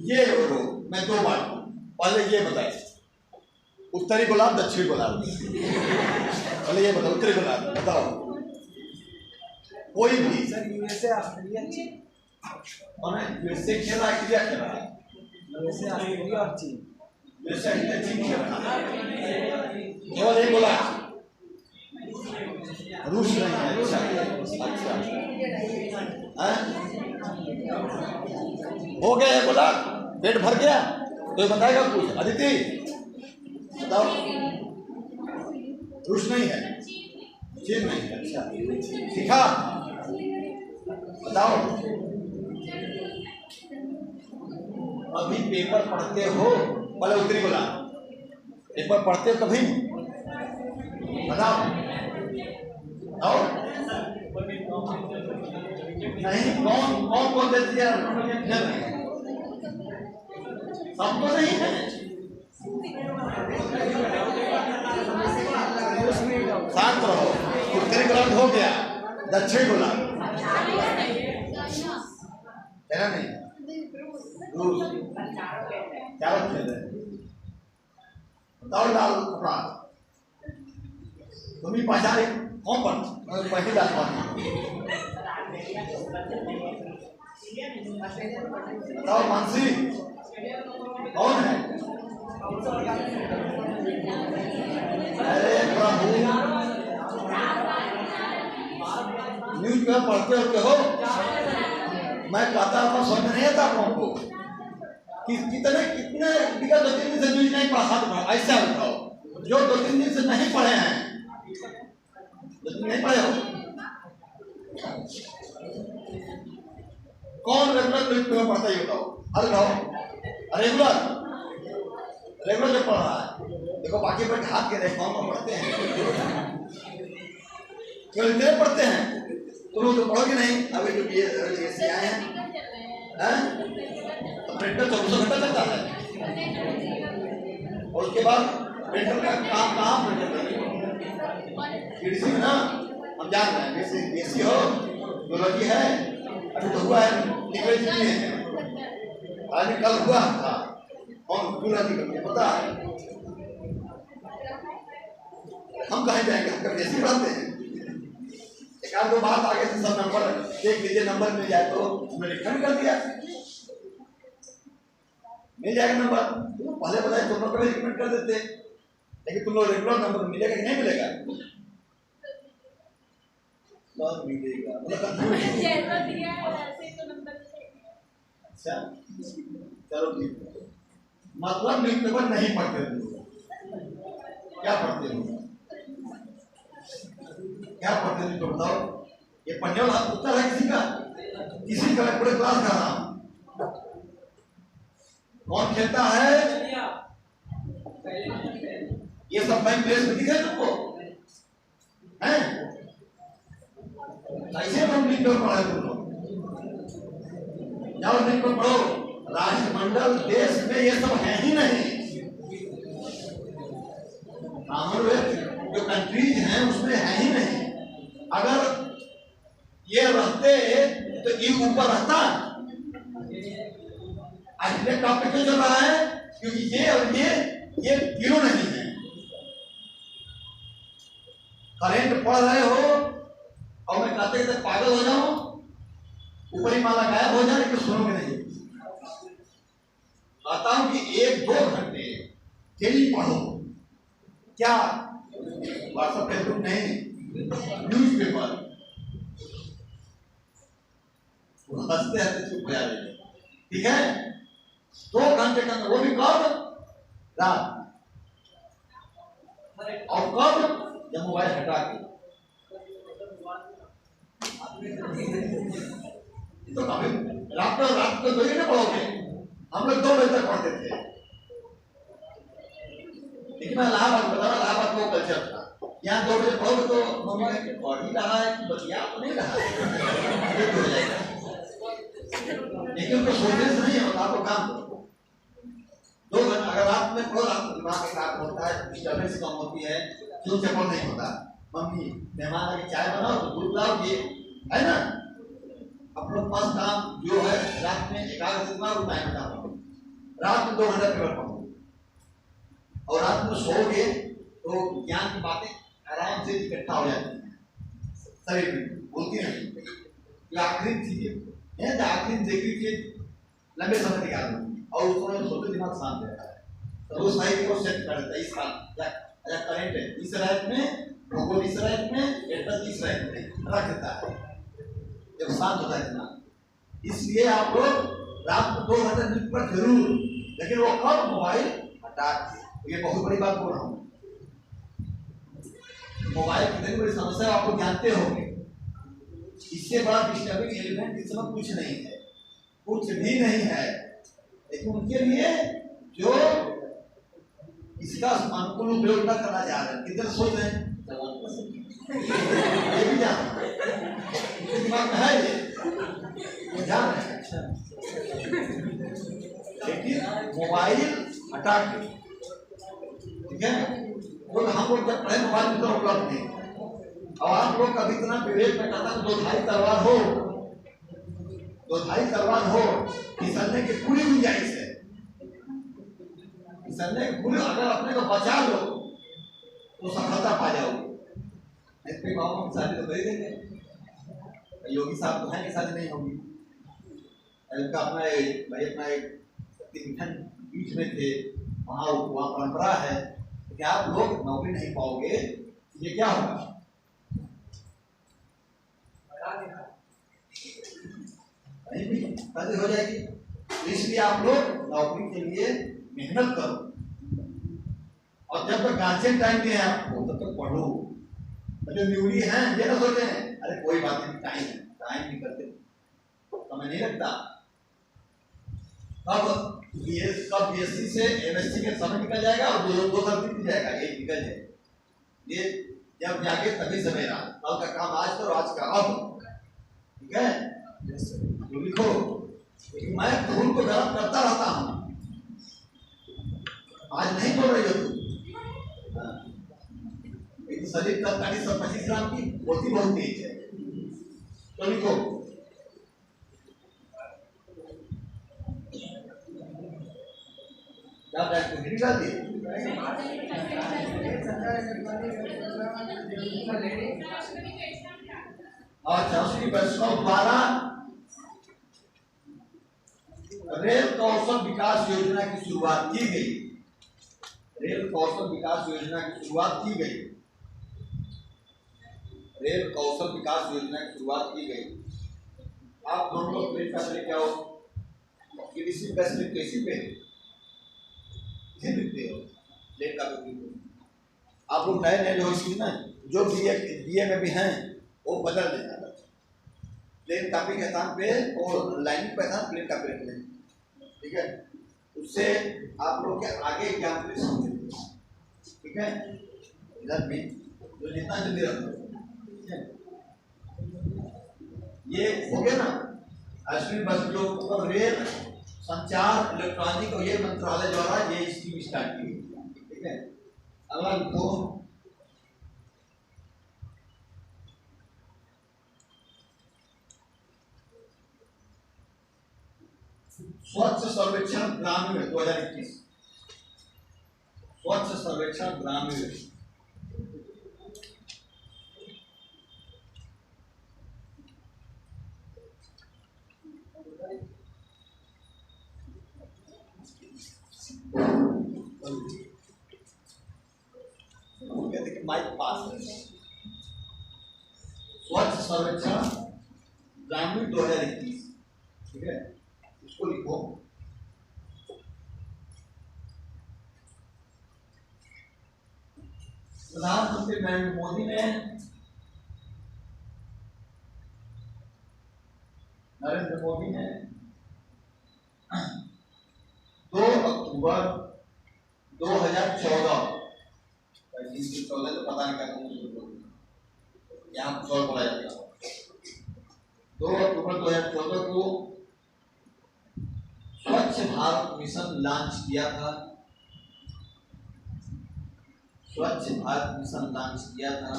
ये मैं दो बात पहले ये बताए उत्तरी गोलार्ध दक्षिणी गोलार्ध पहले ये बताओ उत्तरी गोलार्ध बताओ कोई भी सर यूएसए ऑस्ट्रेलिया चीन यूएसए खेला इंडिया खेला यूएसए ऑस्ट्रेलिया और चीन यूएसए इंडिया चीन खेला केवल एक बोला रूस नहीं है अच्छा हो गया है बोला पेट भर गया तो ये बताएगा कुछ अदिति बताओ रूस नहीं है चीन नहीं है अच्छा सिखा बताओ अभी पेपर पढ़ते हो पहले उत्तरी बोला पेपर पढ़ते हो कभी बताओ और नहीं कौन कौन कौन देती है सबको नहीं है शांत रहो उत्तरी गोलार्ध हो गया दक्षिणी गोलार्ध क्या नहीं रूस क्या खेल रहे दौड़ डाल अपना तुम ही पहचाने कौन पर पहली डाल पाती बताओ मानसी कौन है? अरे प्रभु, न्यूज पेपर पढ़ते होते हो? मैं कहता था समझ नहीं आता आप लोगों को कि कितने कितने विगत 2-3 दिन से न्यूज नहीं पढ़ा था। ऐसा उठाओ जो 2-3 दिन से नहीं पढ़े हैं, नहीं पढ़े हो। कौन रेगुलर न्यूज पेपर पढ़ता है बताओ? अरे बताओ, रेगुलर रेगुलर जो पढ़ रहा है देखो, बाकी पर हाथ के रेखा पढ़ते हैं, क्यों इतने पढ़ते हैं? तुम लोग तो पढ़ोगे नहीं। अभी जो बीएससी आए हैं, तो प्रिंटर 24 घंटा चलता है, और उसके बाद प्रिंटर का काम कहाँ प्रिंटर करेंगे? बीडीसी में ना, हम जान रहे हैं बीएससी हो, जियोलॉजी है, अभी तो हुआ है टेक्नोलॉजी है, आज कल हुआ था और जियोलॉजी करके पता है। हम कहीं जाएंगे, हम बीएससी पढ़ाते हैं। एक आध दो बात आगे से सब नंबर देख लीजिए, नंबर मिल जाए तो हमने रिटर्न कर दिया, मिल जाएगा नंबर। तो पहले बताए तुम लोग कभी रिकमेंड कर देते, लेकिन तुम लोग रेगुलर नंबर मिलेगा कि नहीं मिलेगा? मिलेगा, अच्छा चलो ठीक है। मतलब न्यूज पेपर नहीं पढ़ते हो, क्या पढ़ते हो? क्या पढ़ते हैं तो बताओ। ये पढ़ने वाला उत्तर है किसी का? किसी का? पूरे क्लास का नाम कौन खेलता है? ये सब बैंक प्लेस में दिखे तुमको हैं? कैसे तुम न्यूज पेपर पढ़े? तुम लोग जाओ न्यूज पेपर पढ़ो। राष्ट्रमंडल देश में ये सब है ही नहीं। कॉमनवेल्थ जो कंट्रीज हैं उसमें है ही नहीं। अगर ये रहते तो ये ऊपर रहता। आज टॉपिक क्यों चल रहा है? क्योंकि ये और ये तीनों नहीं है। करंट पढ़ रहे हो और मैं कहते कहते पागल हो जाऊं, ऊपरी माला गायब हो जाए, लेकिन सुनोगे नहीं। कहता हूं कि 1-2 घंटे डेली पढ़ो। क्या? व्हाट्सएप फेसबुक नहीं, न्यूज पेपर। हंसते हंसते चुप हो जाए, ठीक है? 2 घंटे का, वो भी कब? रात। और कब? जब मोबाइल हटा के। तो कभी रात को 2 घंटे पढ़ोगे? हम लोग 2 बजे तक पढ़ते थे, लेकिन मैं इलाहाबाद बता रहा, इलाहाबाद को कल्चर था। यहाँ 2 बजे पढ़ोगे तो मम्मी पढ़ ही रहा है कि बचिया तो नहीं रहा है, हो जाएगा। लेकिन उनको सोचने से नहीं होता, आपको काम करो। 2 घंटे अगर रात में पढ़ो, रात में दिमाग एकाग्र होता है, डिस्टर्बेंस कम होती है, क्यों चपल नहीं होता। मम्मी मेहमान आके चाय बनाओ तो दूध लाओ, ये है ना। अपने पास काम जो है रात में एकाग्र दिमाग उतना ही बता। रात में 2 घंटे पेपर पढ़ो और रात में सोओगे तो ज्ञान की बातें आराम से इकट्ठा हो जाती हैं शरीर में, बोलती नहीं। आखिरी चीज है, आखिरी देखी चीज लंबे समय तक याद होगी और उसमें सोते दिमाग शांत रहता है। तो वो सही को सेट कर देता है। इस साल करंट है इस रात में, भूगोल इस रात में, एडवर्स इस रात में रख देता है जब शांत होता है दिमाग। इसलिए आप लोग रात को 2 घंटे न्यूज पर जरूर, लेकिन वो कब? मोबाइल हटा के। ये बहुत बड़ी बात बोल रहा हूँ। मोबाइल कितनी बड़ी समस्या आप लोग जानते होंगे। इससे बड़ा डिस्टर्बिंग एलिमेंट इस समय कुछ नहीं है, कुछ भी नहीं है। लेकिन उनके लिए जो इसका अनुकूल उपयोग न करना चाह रहे हैं, कितने सोच रहे हैं, ये भी जान दिमाग में है, ये जान रहे हैं। लेकिन मोबाइल हटा के, ठीक है? तो हम लोग जब पढ़े मोबाइल में तो उपलब्ध नहीं, और आप लोग कभी इतना विवेक में कहता तो 2-2.5 तलवार हो, 2-2.5 तलवार हो, फिसलने की पूरी गुंजाइश है। फिसलने की पूरी, अगर अपने को बचा लो तो सफलता पा जाओगे। इसके बाबा की शादी तो कर ही देंगे, योगी साहब तो है कि शादी नहीं होगी। अपना भाई अपना एक विघटन बीच में थे, वहाँ वहाँ परंपरा है कि आप लोग नौकरी नहीं पाओगे, ये क्या होगा? नहीं भी शादी हो जाएगी। इसलिए आप लोग नौकरी के लिए मेहनत करो, और जब तक गार्जियन टाइम दिए आपको तब तक पढ़ो। जो न्यूली हैं ये ना सोचते हैं अरे कोई बात नहीं, टाइम नहीं करते, समय नहीं लगता। कब बीएससी से एमएससी के समय निकल जाएगा और दो साल बीत जाएगा, ये निकल जाएगा। ये जब जाके तभी समय रहा, कल का काम आज करो, आज का अब, ठीक है? जो लिखो, मैं खून को गरम करता रहता हूँ, आज नहीं बोल रही हो तुम। शरीर का 25 ग्राम की होती बहुत तेज है, तो लिखो। क्या निकाल दिए? अच्छा, श्री वैष्णव द्वारा रेल कौशल विकास योजना की शुरुआत की गई। रेल कौशल विकास योजना की शुरुआत की गई। रेल कौशल विकास योजना की शुरुआत की गई। आप दोनों लोग प्लेट का लेके आओ, किसी पैसे कैसी पे लिखते हो प्लेट का। आप लोग नए नए लोग इसमें ना, जो बीए में भी हैं वो बदल देना, प्लेन कॉपी के स्थान पे और लाइनिंग पे स्थान प्लेन कॉपी रख लें, ठीक है? उससे आप लोग के आगे एग्जाम के लिए समझे, ठीक है? इधर भी जो जितना जल्दी रखो, ये हो गया ना। अश्विन बस जो रेल संचार इलेक्ट्रॉनिक और ये मंत्रालय द्वारा ये स्कीम स्टार्ट की गई, ठीक है? अगला लिखो, स्वच्छ सर्वेक्षण ग्रामीण 2021। स्वच्छ सर्वेक्षण ग्रामीण माइक पास है। स्वच्छ सर्वेक्षण ग्रामीण 2021, ठीक है? इसको लिखो। प्रधानमंत्री नरेंद्र मोदी ने 2 अक्टूबर 2014, तो पता नहीं क्या यहाँ सॉल्व बोला जाता है। 2 अक्टूबर 2014 को स्वच्छ भारत मिशन लॉन्च किया था। स्वच्छ भारत मिशन लॉन्च किया था।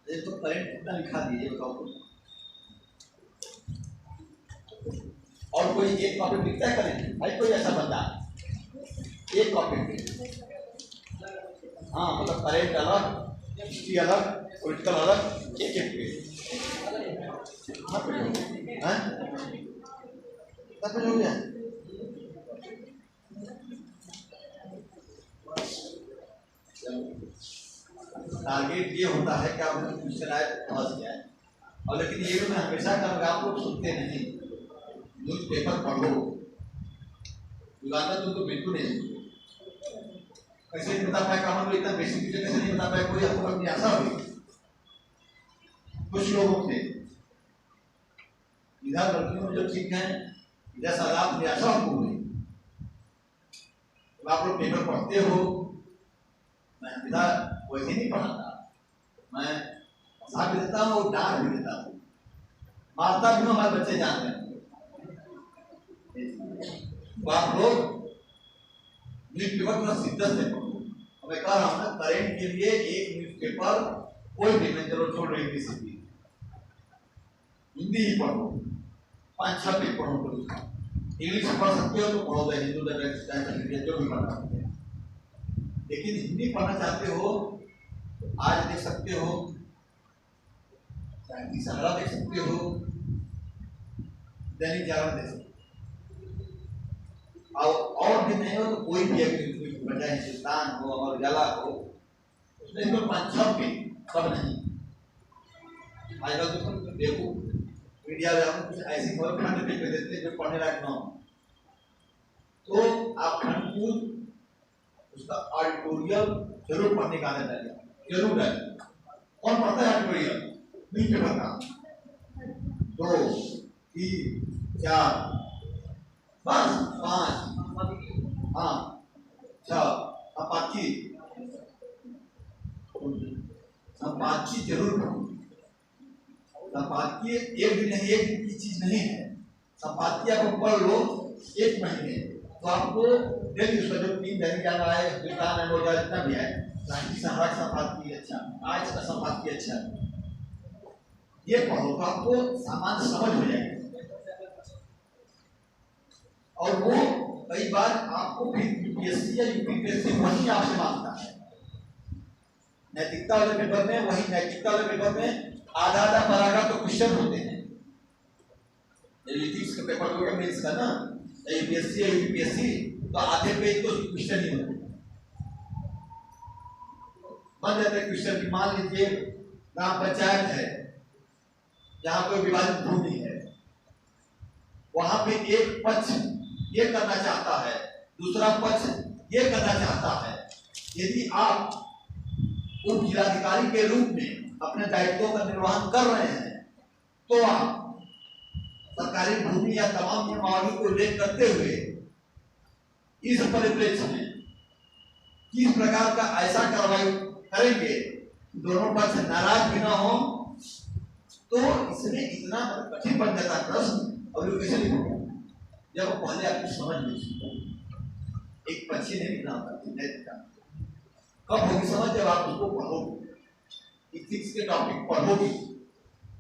ये तो करंट कितना लिखा दीजिए बताओ। और कोई एक टॉपिक लिखता है करंट भाई? कोई ऐसा बंदा एक टॉपिक, हाँ मतलब करंट अलग, हिस्ट्री अलग, पॉलिटिकल अलग, एक एक पे हो गया। टारगेट ये होता है कि आप क्वेश्चन आए समझ जाए, और लेकिन ये मैं हमेशा कहूँगा आप लोग सुनते नहीं, न्यूज पेपर पढ़ो। युगांतर तुम तो बिल्कुल नहीं सुनते, कैसे नहीं बता पाए काम लोग इतना बेसिक चीजें कैसे नहीं बता पाए? कोई आपको अपनी आशा हुई कुछ लोगों से, इधर लड़कियों में जो ठीक है, इधर सलाह निराशा हमको हुई। तो आप लोग पेपर पढ़ते हो, मैं विधा वैसे नहीं पढ़ाता, मैं पढ़ा भी देता हूँ और डांट भी देता हूँ, मारता भी हूँ, हमारे बच्चे जानते हैं। तो आप लोग न्यूज़पेपर थोड़ा शिद्दत से पढ़ो। मैं कह रहा हूँ ना, करंट के लिए एक न्यूज़पेपर कोई भी, मैं चलो छोड़ रही थी, हिंदी ही पढ़ो, 5-6 पेज पढ़ो, इंग्लिश पढ़ सकते हो तो पढ़ो, हिंदू जो भी पढ़ना सकते हैं। लेकिन हिंदी पढ़ना चाहते हो, आज देख सकते हो क्रांति संग्राम देख सकते हो, दैनिक जागरण देख सकते हो, और भी नहीं हो तो कोई भी एक बचा हिंदुस्तान हो, अमर उजाला हो, उसमें तो 5-6 पे सब नहीं। आजकल तो देखो मीडिया में हम कुछ ऐसी खबर फ्रंट पेज पे देते हैं जो पढ़ने लायक ना हो, तो आप फ्रंट पेज उसका ऑडिटोरियल जरूर पढ़ने का आदत डालिए, जरूर डालिए। कौन पढ़ता है ऑडिटोरियल? न्यूज़पेपर का 2, 3, 4 बस 5, हाँ 6 संपादकीय जरूर पढ़ो। संपादकीय एक दिन नहीं, एक दिन की चीज नहीं है। संपादकीय आप पढ़ लो 1 महीने तो आपको डेली उसका जो 3 दैनिक जाना है, हिंदुस्तान है, रोजा जितना भी है, क्रांति संग्राम संपादकीय अच्छा, आज का संपादकीय अच्छा, ये पढ़ो तो आपको सामान्य समझ हो जाएगी। और वो कई बार आपको फिर यूपीएससी या यूपीपीएससी वही आपसे मांगता है। नैतिकता वाले पेपर में, वही नैतिकता वाले पेपर में आधा पैराग्राफ तो क्वेश्चन होते हैं। एथिक्स का पेपर होगा मेंस का ना, यूपीएससी या यूपीपीएससी, तो आधे पेज तो क्वेश्चन ही होते हैं। बन जाते क्वेश्चन की, मान लीजिए ग्राम पंचायत है जहां कोई विवादित भूमि है, वहां पे एक पक्ष ये करना चाहता है, दूसरा पक्ष ये करना चाहता है। यदि आप उप जिलाधिकारी के रूप में अपने दायित्वों का निर्वहन कर रहे हैं तो आप सरकारी भूमि या तमाम नियमावली को उल्लेख करते हुए इस परिप्रेक्ष्य में किस प्रकार का ऐसा कार्रवाई करेंगे दोनों पक्ष नाराज भी ना हो, तो इसमें इतना कठिन बन जाता प्रश्न। और वो कैसे लिखोगे जब पहले आपको समझ नहीं, एक पक्षी नहीं लिखना होता। कब होगी समझ? जब आप उसको पढ़ोगे, इथिक्स के टॉपिक पढ़ोगे।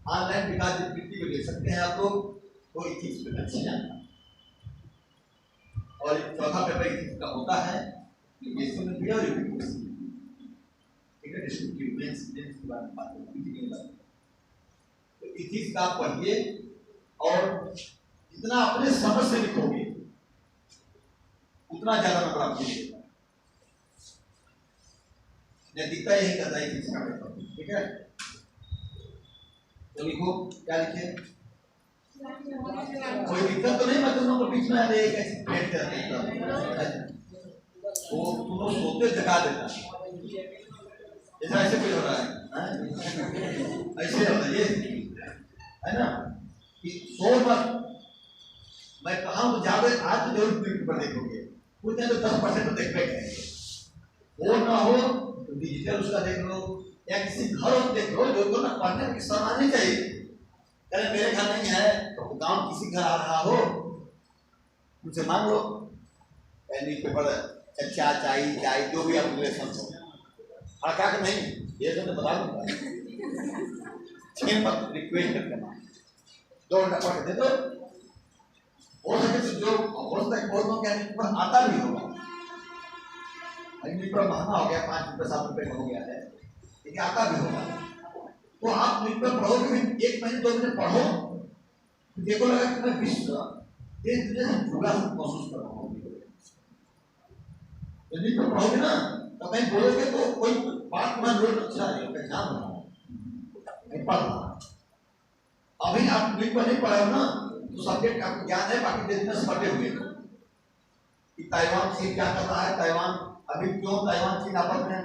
ऑनलाइन विकास दीप्ति को देख सकते हैं आप लोग, वो इथिक्स पे अच्छी जानना। और चौथा पेपर इथिक्स का होता है, इसमें भी और तो इथिक्स का पढ़िए और जितना अपने समझ से लिखोगे उतना ज्यादा नंबर आपको मिलेगा। नैतिकता यही कहता है इथिक्स का पेपर, ठीक है? तो लिखो, क्या लिखे? कोई दिक्कत तो नहीं? मैं तुम लोग बीच में आ रहे कैसे बैठ जाते वो तुम लोग सोते जगा देता ऐसा, ऐसे कोई हो रहा है ऐसे हो रहा है, ये है ना कि सो मत। मैं कहा हूं ज्यादा आज तो जरूर पेपर देखोगे, कुछ नहीं तो 10% तो देख पाएंगे। वो ना हो तो डिजिटल उसका देख लो, या किसी घर देख लो जो ना पढ़ने में सामान नहीं चाहिए। अरे मेरे घर नहीं है तो गांव किसी घर आ रहा हो, उनसे मांग लो न्यूज पेपर, चच्चा चाय चाय जो भी आप रिलेशन हो। हाँ क्या नहीं ये तो मैं बता दूंगा, 6 बार रिक्वेस्ट करके 2 घंटा पढ़ के दे दो। हो सके तो जो हो सकता है बहुत लोग न्यूज़पेपर आता भी होगा, न्यूज़पेपर महंगा हो गया, 5 रुपये 7 रुपये का हो गया है, लेकिन आता भी होगा। तो आप न्यूज़पेपर पढ़ोगे, 1 महीने 2 महीने पढ़ो, देखो लगा कि मैं विश्व देश दुनिया से जुड़ा महसूस कर रहा हूँ। न्यूज़पेपर पढ़ोगे ना तो कहीं बोलोगे तो कोई बात में रोज अच्छा है, मैं जान रहा हूँ नहीं पढ़ रहा। अभी आप न्यूज़पेपर नहीं पढ़े हो ना तो सब्जेक्ट आपको ज्ञान है, बाकी बिजनेस पढ़े हुए कि ताइवान चीन क्या कर रहा है, ताइवान अभी क्यों ताइवान चीन आपस में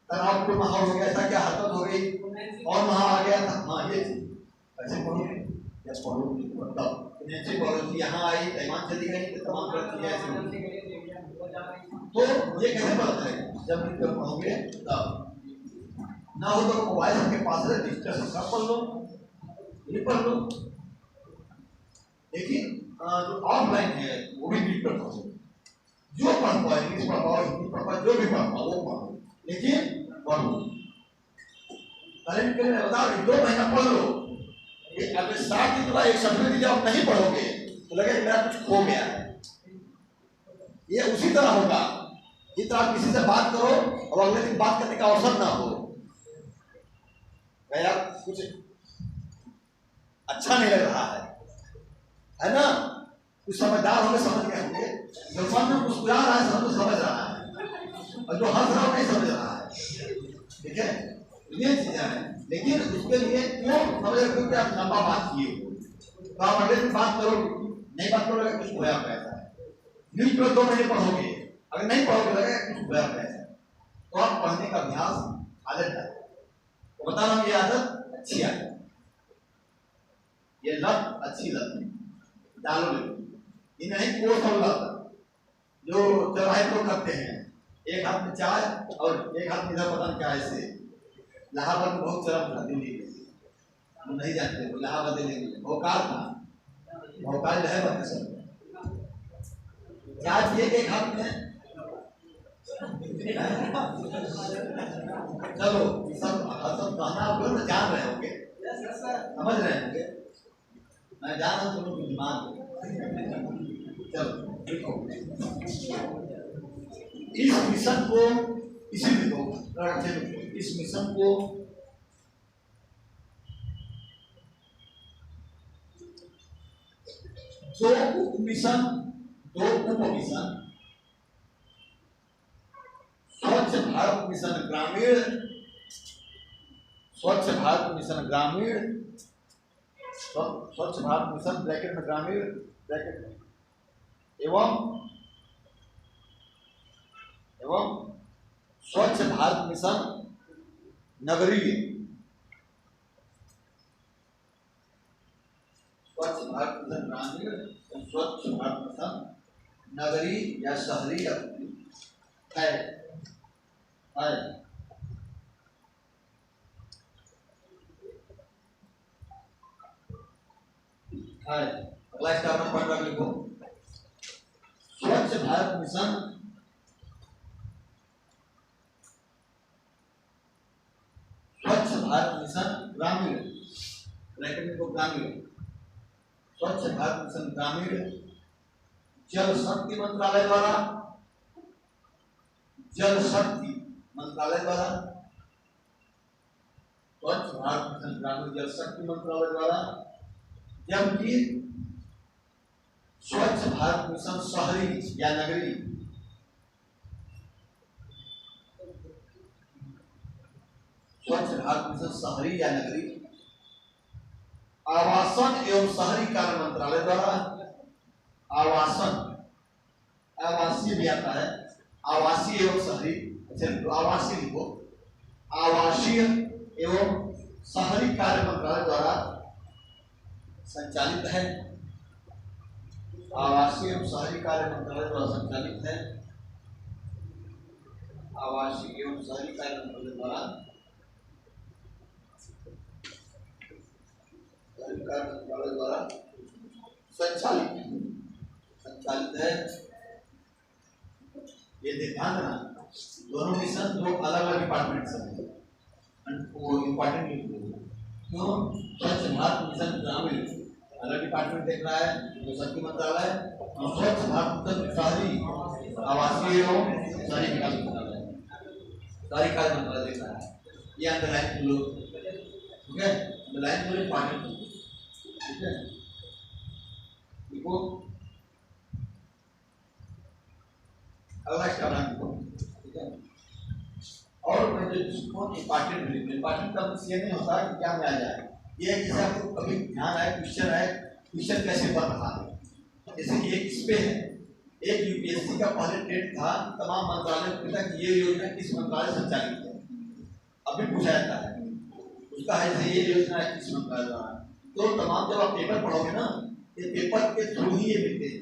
तनाव पूर्ण माहौल हो गया था, क्या हरकत हो गई और वहां आ गया था। हाँ ये ऐसे पढ़ोगे या पढ़ोगे मतलब फाइनेंशियल पॉलिसी यहाँ आई, ताइवान चली गई, तो तमाम चीजें ऐसी। तो ये कैसे पता चलेगा? जब न्यूज़पेपर पढ़ोगे तब। ना हो तो मोबाइल आपके पास है, डिजिटल सब पढ़ लो, ये पढ़ लो। लेकिन जो ऑफलाइन है वो भी न्यूज़पेपर पढ़ो, जो पढ़ पाओ, इंग्लिश पढ़ पाओ, हिंदी पढ़ पाओ, जो भी पढ़ पाओ वो पढ़ो, लेकिन पढ़ो। करंट के लिए बता रही 2 महीना पढ़ लो। ये अगर 7 दिन बाद एक सब्जेक्ट जब आप नहीं पढ़ोगे तो लगेगा मेरा कुछ खो गया है। ये उसी तरह होगा जिस तरह आप किसी से बात करो और अगले दिन बात करने का अवसर ना हो, या कुछ अच्छा नहीं लग रहा है ना? कुछ समझदार होंगे, समझ गए होंगे। जो मन में मुस्कुरा रहा है सब समझ रहा है, और जो हंस रहा है नहीं समझ रहा है। ठीक है, ये चीजें हैं। लेकिन उसके लिए क्यों समझ रहे हो कि आप लंबा बात किए हो, तो आप अगले बात करो, नहीं बात करोगे कुछ होया पैसा है। न्यूज पेपर 2 महीने पढ़ोगे, अगर नहीं पढ़ोगे लगेगा कुछ होया पैसा है। तो आप पढ़ने का अभ्यास आदत डालो। तो बता रहा हूं, ये आदत अच्छी आदत, ये लत अच्छी लत डालो। ये नहीं कोर्स और लत जो चौराहे को करते हैं, एक हाथ में चाय और एक हाथ में इधर पता नहीं क्या ऐसे। इलाहाबाद में बहुत चरम था दिल्ली में, हम नहीं जानते वो इलाहाबाद दिल्ली में भोकाल था, भोकाल जो है बक्सर में। चाय पिए के एक हाथ में। चलो सब कहना आप लोग जान रहे होंगे, समझ रहे होंगे, मैं जान रहा हूँ तुम लोग दिमाग। चलो देखो, इस मिशन को इसी देखो, इस मिशन को दो उप मिशन स्वच्छ भारत मिशन ग्रामीण, स्वच्छ भारत मिशन ग्रामीण, स्वच्छ भारत मिशन ब्रैकेट में ग्रामीण ब्रैकेट में एवं स्वच्छ भारत मिशन नगरीय, स्वच्छ भारत मिशन ग्रामीण, स्वच्छ भारत मिशन नगरीय या शहरी है। अगला स्टार में पढ़ कर लिखो, स्वच्छ भारत मिशन ग्रामीण, ब्रैकेट में ग्रामीण, स्वच्छ भारत मिशन ग्रामीण जल शक्ति मंत्रालय द्वारा, जल शक्ति मंत्रालय द्वारा, स्वच्छ भारत मिशन ग्रामीण जल शक्ति मंत्रालय द्वारा, जबकि स्वच्छ भारत मिशन शहरी या नगरी, स्वच्छ भारत मिशन शहरी या नगरी आवासन एवं शहरी कार्य मंत्रालय द्वारा, आवासन आवासीय भी आता है, आवासीय एवं शहरी, अच्छा आवासीय लिखो, आवासीय एवं शहरी कार्य मंत्रालय द्वारा संचालित है, आवासीय एवं शहरी कार्य मंत्रालय द्वारा संचालित है, आवासीय एवं शहरी कार्य मंत्रालय द्वारा संचालित है। ये ध्यान रखना, दोनों मिशन दो अलग अलग डिपार्टमेंट हैं, वो इम्पोर्टेंट क्यों? स्वच्छ भारत मिशन ग्रामीण अलग डिपार्टमेंट देख रहा है, जो शक्ति मंत्रालय, और स्वच्छ भारत मिशन शहरी आवासीय एवं शहरी विकास मंत्रालय, शहरी कार्य मंत्रालय देख रहा है। ये अंडरलाइन लो, ठीक है, अंडरलाइन लो इम्पोर्टेंट, ठीक है। देखो अगला स्टार, ठीक है। और मैं जो जिसको इम्पोर्टेंट का ये नहीं होता कि क्या में आ जाए, ये जैसे आपको कभी ध्यान आए क्वेश्चन कैसे बन रहा है। जैसे एक इस पे है, एक यूपीएससी का पहले टेट था, तमाम मंत्रालय पूछा कि ये योजना किस मंत्रालय संचालित है, अभी पूछा जाता है उसका है, जैसे ये योजना है किस मंत्रालय द्वारा। तो तमाम जब आप पेपर पढ़ोगे ना, ये पेपर के थ्रू ही ये मिलते हैं।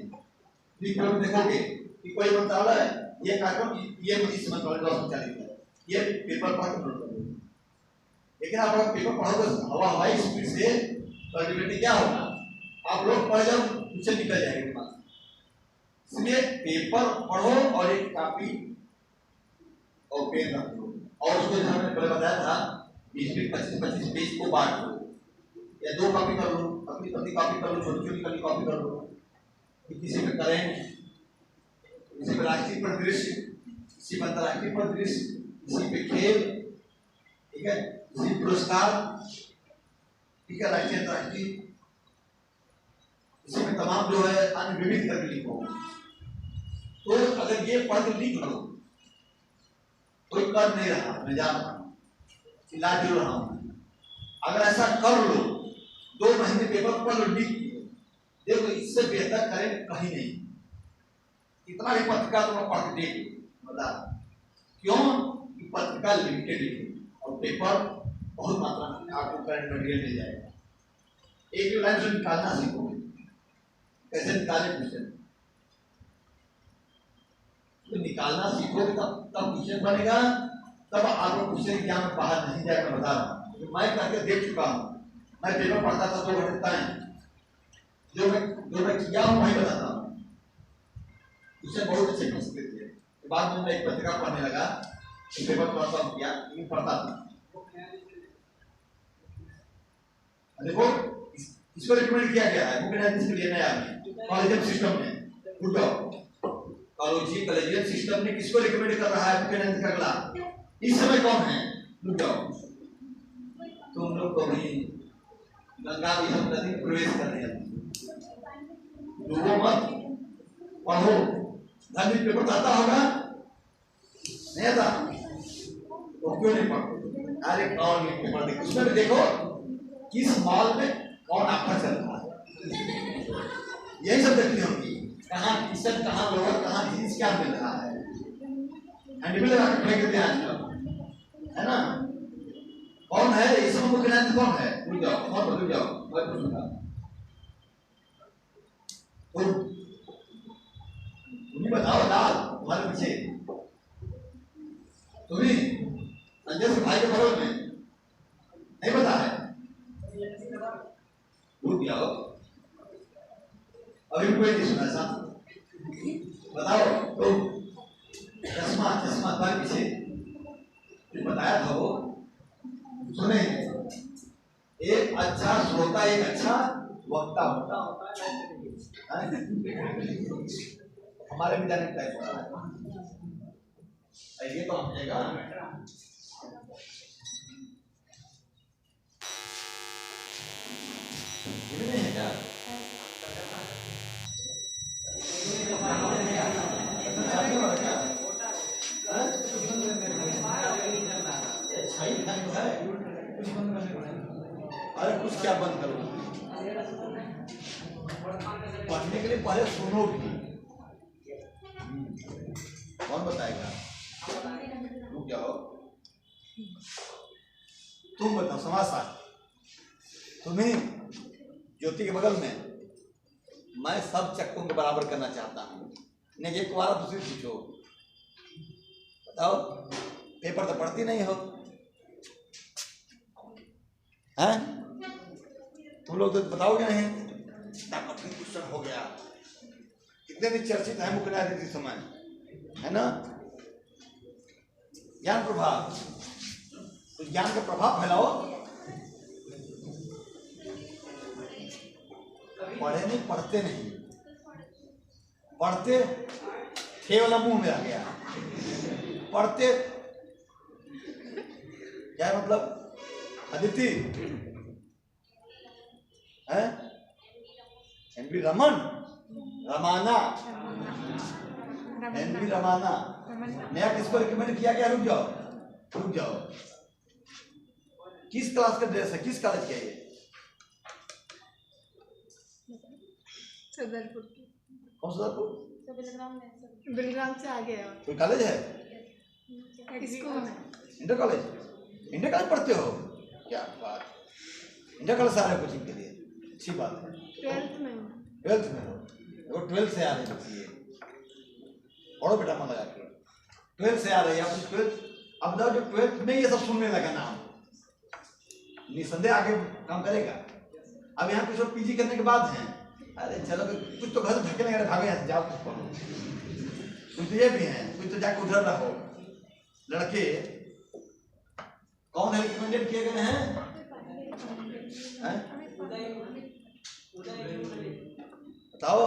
देखोगे कि कोई मंत्रालय ये कार्यक्रम ये इस मंत्रालय द्वारा संचालित है, ये पेपर पढ़ के नोट करोगे। लेकिन आप अगर पेपर पढ़ोगे हवाई स्पीड से तो अल्टीमेटली क्या होगा, आप लोग पढ़ जाओ क्वेश्चन निकल जाएगा दिमाग से। इसलिए पेपर पढ़ो और एक कॉपी और पेन रख लो, और उसको जैसे हमने पहले बताया था 20-25 पेज को बांट लो, या 2 कॉपी कर लो, अपनी कॉपी कर लो, छोटी छोटी कॉपी कर लो। किसी पे करेंट, किसी पे राष्ट्रीय परिदृश्य, किसी पे अंतर्राष्ट्रीय परिदृश्य, किसी पे खेल, ठीक है, किसी पुरस्कार, ठीक है, राष्ट्रीय अंतर्राष्ट्रीय, इसमें तमाम जो है अन्य विविध करके लिखो। तो अगर ये पद लिख लो, कोई कर नहीं रहा, मैं जान रहा हूं, चिल्ला जरूर रहा हूं, अगर ऐसा कर लो 2 महीने पेपर पढ़ लो, लिख लो, देखो इससे बेहतर करें कहीं नहीं। कितना भी पत्रिका तुम पढ़ के देख लो, बता क्यों कि पत्रिका लिमिटेड लिखी और पेपर बहुत मात्रा में आपको करंट मटेरियल मिल जाएगा। एक लाइन से निकालना सीखो, कैसे निकाले क्वेश्चन, तो निकालना सीखोगे तब क्वेश्चन बनेगा, तब आपको क्वेश्चन ज्ञान बाहर नहीं जाएगा। मैं बता रहा हूँ, मैं करके देख चुका हूँ। मैं पेपर पढ़ता था 2 घंटे टाइम, जो मैं किया हूँ वही बताता हूँ। क्वेश्चन बहुत अच्छे पूछते थे। बाद में मैं एक पत्रिका पढ़ने लगा, पेपर थोड़ा किया, लेकिन पढ़ता था। देखो इसको रिकमेंड किया गया है मुख्य न्यायाधीश के लिए नया में कॉलेजियम सिस्टम में। Good job. कॉलेजियम सिस्टम ने किसको रिकमेंड कर रहा है मुख्य न्यायाधीश का अगला इस समय कौन है? Good job. तुम लोग को भी गंगा विहम नदी में प्रवेश कर रहे हैं, डूबो मत, पढ़ो। धर्म पेपर आता होगा नहीं आता तो क्यों नहीं पढ़ते? अरे कौन लिख पढ़ते, उसमें भी देखो किस मॉल में कौन ऑफर चल रहा है, यही सब देखनी होगी। कहाँ टी शर्ट, कहाँ लोअर, कहाँ जींस क्या मिल रहा है, हैंडबिल लगा के फेंक देते हैं आजकल, है ना? कौन है इसमें मुख्य न्यायाधीश कौन है? रुक जाओ, कौन रुक जाओ, मैं पूछूंगा। तुम्हें बताओ लाल तुम्हारे पीछे, तुम्हें संजय भाई के बगल में नहीं पता है? रुक जाओ, अभी कोई नहीं सुना ऐसा, बताओ तुम। चश्मा तुम्हारे पीछे बताया था वो, सुने? एक अच्छा श्रोता एक अच्छा वक्ता होता है। हमारे भी जाने का ये तो हम जाएगा है क्या? अरे कुछ क्या बंद करो, पढ़ने के लिए पहले सुनो भी, कौन बताएगा? रुक जाओ, तुम बताओ समाजशास्त्र, तुम्हें ज्योति के बगल में, मैं सब चक्कों के बराबर करना चाहता हूँ। नहीं एक बार दूसरी पूछो, बताओ पेपर तो पढ़ती नहीं हो, हैं? तुम लोग तो बताओगे नहीं। क्वेश्चन हो गया, कितने दिन चर्चित है मुख्य न्यायाधीश इस समय, है ना? ज्ञान प्रभाव, तो ज्ञान का प्रभाव फैलाओ। पढ़े नहीं, पढ़ते नहीं, पढ़ते थे वाला मुंह में आ गया, पढ़ते क्या मतलब? अदिति है एनवी रमन, रमाना, एनवी रमाना, नया किसको रिकमेंड किया गया? रुक जाओ, किस क्लास का ड्रेस है, किस कॉलेज का ये? सदरपुर की। कौन सदरपुर? बिलग्राम से आगे है। कोई कॉलेज है? Inter college? इंटर कॉलेज पढ़ते हो? क्या बात, इंटर कॉलेज से आ रहे हो कोचिंग के लिए, अच्छी बात है। 12th में हो? 12th से आ रहे हो, पढ़ो बेटा मन लगा के। 12th से आ रही है आप, 12th अब बताओ, जो 12th में ये सब सुनने लगा नाम, निसंदेह आगे काम करेगा। अब यहाँ कुछ लोग पीजी करने के बाद हैं, अरे चलो कुछ तो घर से धक्के लगे, भागो यहाँ से, जाओ कुछ पढ़ो। कुछ तो ये भी हैं, कुछ तो जाके उधर रहो। लड़के कौन है रिकमेंडेड किए गए हैं? बताओ।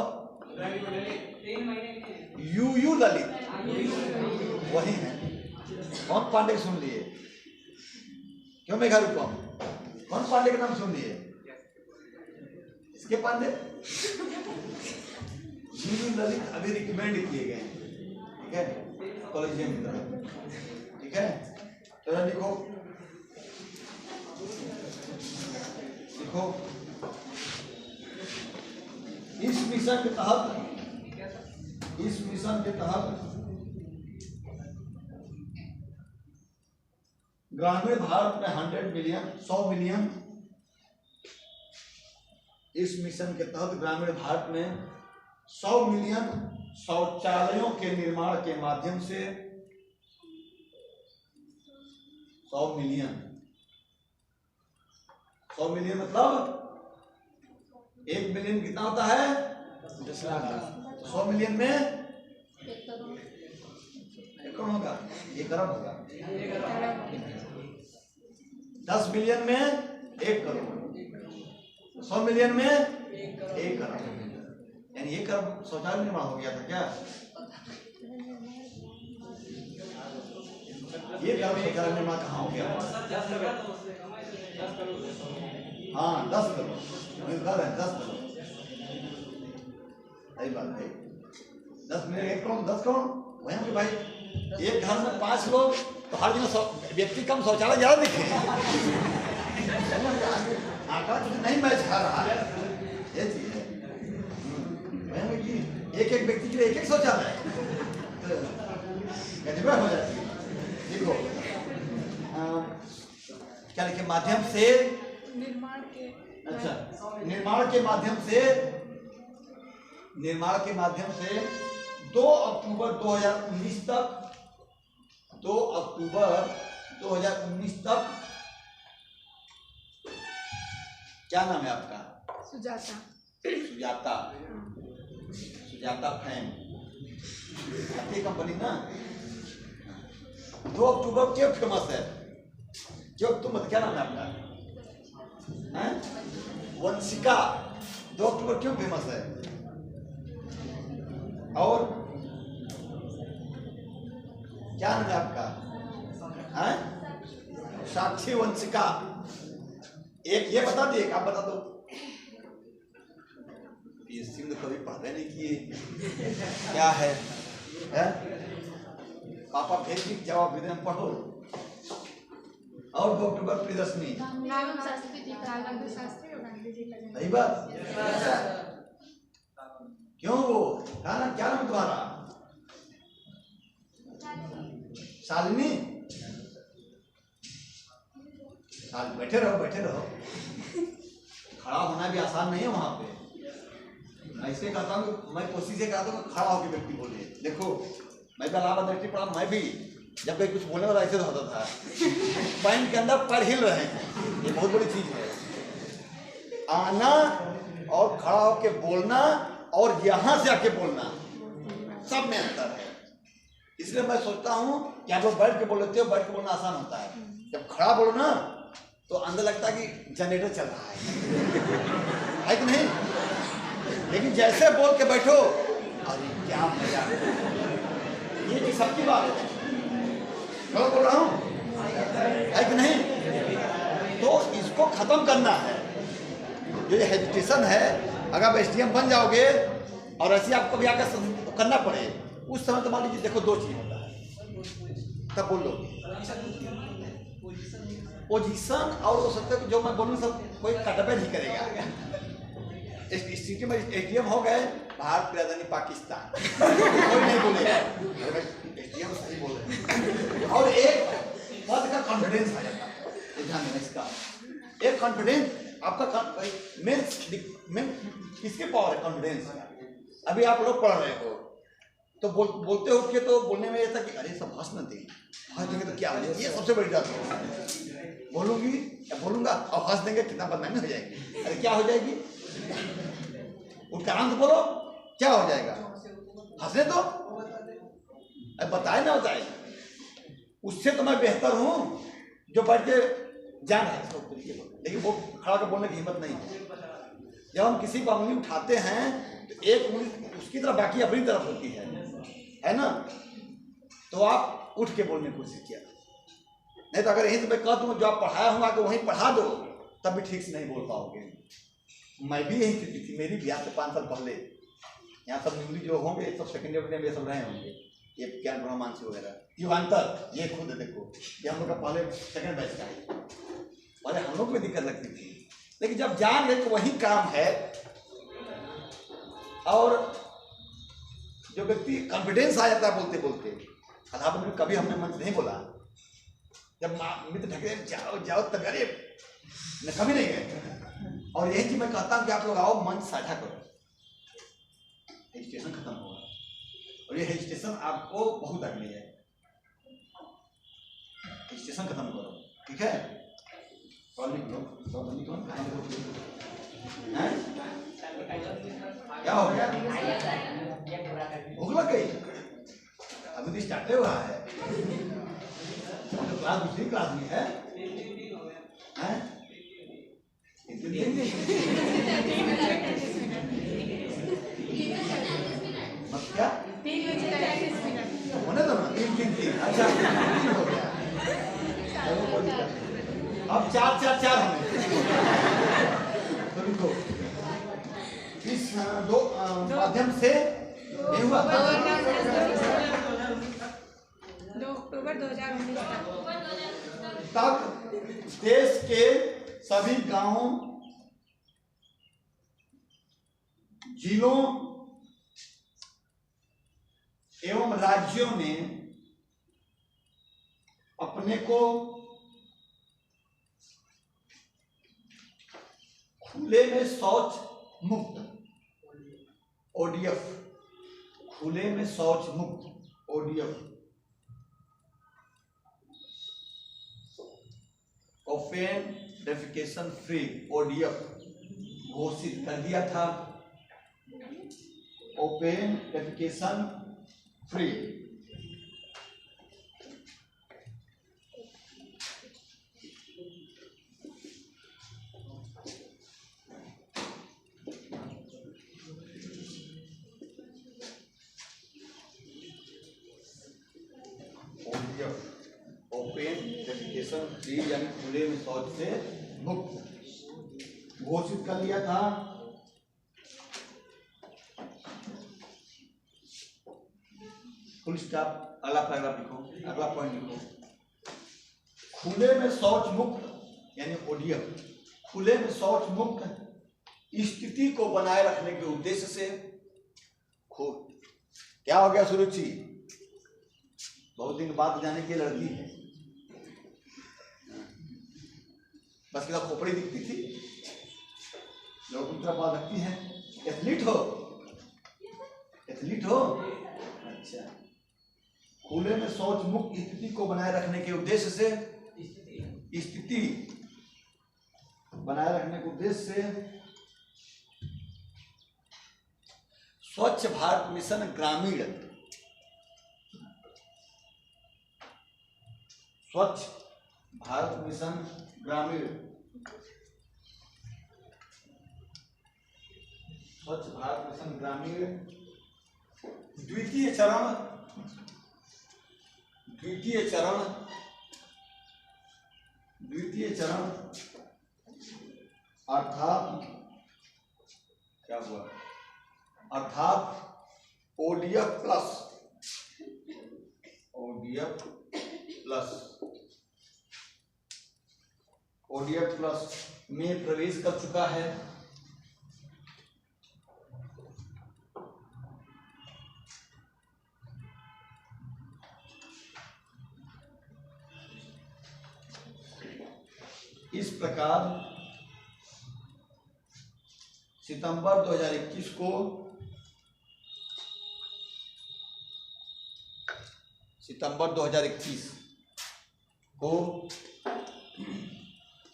यू ललित वही है। कौन पांडे सुन लिए? क्यों मेघा रूपम? कौन पांडे का नाम सुन लिए? इसके पांडे जीवी ललित अभी रिकमेंड किए गए हैं, ठीक है, कॉलेजियम की तरफ, ठीक है। तो यह लिखो, लिखो इस मिशन के तहत, इस मिशन के तहत ग्रामीण भारत में 100 मिलियन 100 मिलियन, इस मिशन के तहत ग्रामीण भारत में 100 मिलियन शौचालयों के निर्माण के माध्यम से 100 मिलियन, 100 मिलियन मतलब 1 मिलियन कितना होता है? 10 लाख। 100 मिलियन में 1 करोड़ होगा, 1 अरब होगा। 10 मिलियन में 1 करोड़, 100 मिलियन में 1 अरब, यानी 1 अरब शौचालय निर्माण हो गया था क्या? ये शौचालय निर्माण कहाँ हो गया? हाँ 10 करोड़, 10 करोड़, सही बात है। 10 मिलियन 1 करोड़, 10 करोड़ वही भाई। एक घर में 5 लोग तो हर दिन व्यक्ति कम शौचालय ज्यादा दिखे। आंकड़ा कुछ नहीं मैच खा रहा है, ये चीज है। एक एक व्यक्ति के लिए 1-1 शौचालय गजब हो जाती है। देखो क्या लिखे? माध्यम से निर्माण के, अच्छा, निर्माण के माध्यम से, निर्माण के माध्यम से 2 अक्टूबर 2019 तक, 2 अक्टूबर 2019 तक, क्या नाम है आपका? सुजाता। सुजाता, सुजाता फैन, अच्छी कंपनी ना। 2 अक्टूबर क्यों फेमस है? क्यों? तुम क्या नाम है आपका? हैं? वंशिका 2 अक्टूबर क्यों फेमस है? और क्या नाम है आपका? हैं? साक्षी वंशिका। एक ये बता दिए, आप बता दो। ये सिंह कभी पढ़ते नहीं किए, क्या है? पापा भेज दी, जवाब दे दें, पढ़ो। और 2 अक्टूबर प्रियदर्शनी, सही बात। क्यों वो क्या नाम तुम्हारा? शालिनी। बैठे रहो, बैठे रहो, खड़ा होना भी आसान नहीं है वहां पे। मैं इसलिए कहता हूँ, मैं कोशिश ये करता हूँ खड़ा होकर व्यक्ति बोले। देखो मैं भी इलाहाबाद यूनिवर्सिटी पढ़ा, मैं भी जब कोई कुछ बोलने वाला ऐसे तो होता था, पैंट के अंदर पैर हिल रहे हैं, ये बहुत बड़ी चीज है। आना और खड़ा होकर बोलना और यहाँ से आके बोलना, सब में अंतर है। इसलिए मैं सोचता हूँ कि आप लोग बैठ के बोल लेते हो, बैठ के बोलना आसान होता है। जब खड़ा बोलो ना तो अंदर लगता है कि जनरेटर चल रहा है कि नहीं? लेकिन जैसे बोल के बैठो, अरे क्या मजा, ये चीज सबकी बात है। मैं बोल रहा हूँ है कि नहीं? तो इसको खत्म करना है। जो ये हेजिटेशन है, अगर आप SDM बन जाओगे और ऐसे आपको भी आकर करना पड़े, उस समय तो मान लीजिए देखो 2 चीज होता है, तब बोल लो पोजीशन। और हो सकता है कि जो मैं बोलूँ सब कोई कटबे नहीं करेगा। इस स्थिति में SDM हो गए, भारत की राजधानी पाकिस्तान, कोई नहीं बोलेगा, SDM सही बोल रहे। और एक पद का कॉन्फिडेंस आ जाता है, ध्यान देना इसका। एक कॉन्फिडेंस आपका मेन किसके पावर है? कॉन्फिडेंस। अभी आप लोग पढ़ रहे हो तो बोलते उठ के तो बोलने में ये था कि अरे सब हंस न दें, हंस देंगे तो क्या हो जाएगा, ये सबसे बड़ी बात है। बोलूंगी या बोलूंगा और हंस देंगे, कितना बदनामी हो जाएगी। अरे क्या हो जाएगी? उनका आनंद बोलो, क्या हो जाएगा? हंसने तो अब बताए ना बताए, उससे तो मैं बेहतर हूँ जो बैठ के जान है, लेकिन वो खड़ा कर बोलने की हिम्मत नहीं है। जब हम किसी पर उंगली उठाते हैं तो एक उंगली उसकी तरफ, बाकी अपनी तरफ होती है ना? तो आप उठ के बोलने की कोशिश किया, नहीं तो अगर यहीं से मैं कह दूँ जो आप पढ़ाया हूँ आके वहीं पढ़ा दो, तब भी ठीक से नहीं बोल पाओगे। मैं भी यही स्थिति थी, मेरी भी आज से 5 साल पहले। यहाँ सब न्यूली जो होंगे सब सेकेंड ईयर में सब रहे होंगे, ये ज्ञान ब्रह्मांसी वगैरह युगांतर, ये खुद देखो ये हम लोग का पहले सेकेंड बैच का है। पहले हम लोग को दिक्कत लगती थी, लेकिन जब जान गए तो वही काम है। और जो व्यक्ति कॉन्फिडेंस आ जाता है बोलते बोलते, अलावा में कभी हमने मंच नहीं बोला, जब मित्र ढके जाओ जाओ तब अरे कभी नहीं गए। और यही चीज मैं कहता हूँ कि आप लोग आओ, मंच साझा करो, स्टेशन खत्म होगा। और ये स्टेशन आपको बहुत अगली है, स्टेशन खत्म करो, ठीक है? क्या हो गया? भूख लग गई? अभी तो स्टार्ट हुआ है, तो क्लास दूसरी क्लास में है, हैं? क्या? 3 होने दो ना, 3 अच्छा हो गया। अब 4 हमें तो लिखो इस दो माध्यम से नहीं हुआ 2 अक्टूबर 2019 तक देश के सभी गांवों, जिलों एवं राज्यों ने अपने को खुले में शौच मुक्त ODF, खुले में शौच मुक्त ODF, open defecation free ODF घोषित कर दिया था। Open defecation free open defecation free यानी खुले में शौच से मुक्त घोषित कर लिया था। फुल स्टॉप, अगला पैराग्राफ लिखो, अगला पॉइंट लिखो। खुले में शौच मुक्त यानी ODF, खुले में शौच मुक्त स्थिति को बनाए रखने के उद्देश्य से क्या हो गया सुरुचि? बहुत दिन बाद जाने की लड़की है, बस क्या खोपड़ी दिखती थी, लोग उनका बात रखती हैं। एथलीट हो, एथलीट हो, अच्छा। खुले में शौच मुक्त स्थिति को बनाए रखने के उद्देश्य से, स्थिति बनाए रखने के उद्देश्य से स्वच्छ भारत मिशन ग्रामीण, स्वच्छ भारत मिशन ग्रामीण, स्वच्छ भारत मिशन ग्रामीण द्वितीय चरण अर्थात क्या हुआ? अर्थात ODF प्लस में प्रवेश कर चुका है। इस प्रकार सितंबर 2021 को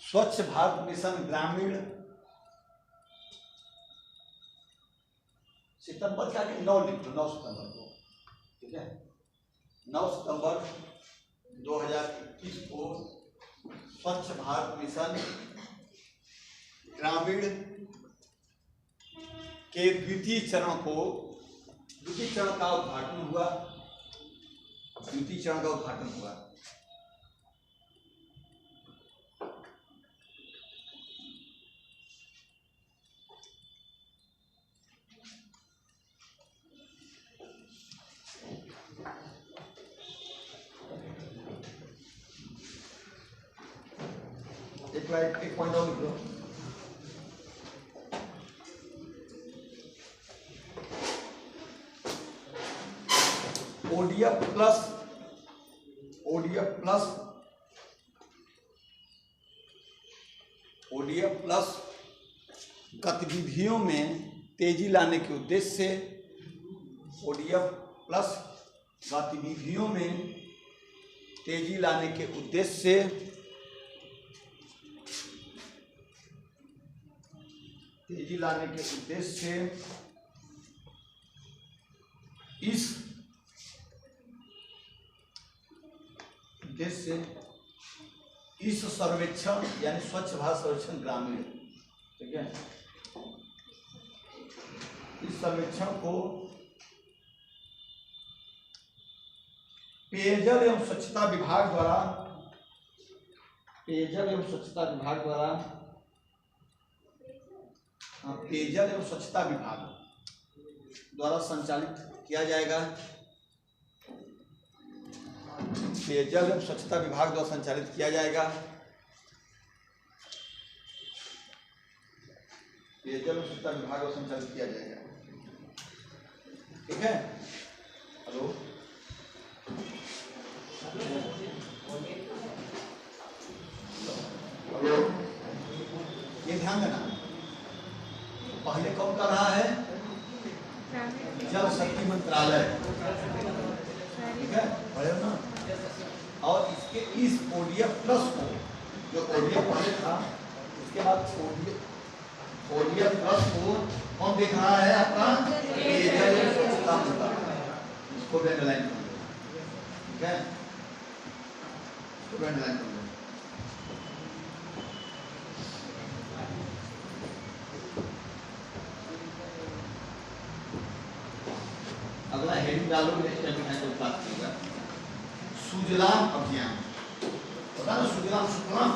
स्वच्छ भारत मिशन ग्रामीण, सितंबर का 9 लिख लो, 9 सितंबर को, ठीक है? 9 सितंबर 2021 को स्वच्छ भारत मिशन ग्रामीण के द्वितीय चरण का उद्घाटन हुआ। एक पॉइंट और लिख लो। ओडीएफ प्लस गतिविधियों में तेजी लाने के उद्देश्य से, ओडीएफ प्लस गतिविधियों में तेजी लाने के उद्देश्य से इस सर्वेक्षण यानी स्वच्छ भारत सर्वेक्षण ग्रामीण, ठीक है, इस सर्वेक्षण को पेयजल एवं स्वच्छता विभाग द्वारा संचालित किया जाएगा। पेयजल एवं स्वच्छता विभाग द्वारा संचालित किया जाएगा। ठीक है। हेलो, ये ध्यान देना, पहले कौन कर रहा है? जल शक्ति मंत्रालय, ठीक है, पढ़े ना। और इसके इस ओडीएफ प्लस को, जो ओडीएफ पहले था, उसके बाद ओडीएफ प्लस को कौन देख रहा है? आपका पेयजल स्वच्छता मंत्रालय। इसको रेडलाइन कर लो, ठीक है, इसको रेडलाइन कर लो। अगला हेडिंग डालो, नेक्स्ट टॉपिक है तो बात कीजिएगा। सुजलाम अभियान, पता ना सुजलाम सुफलाम,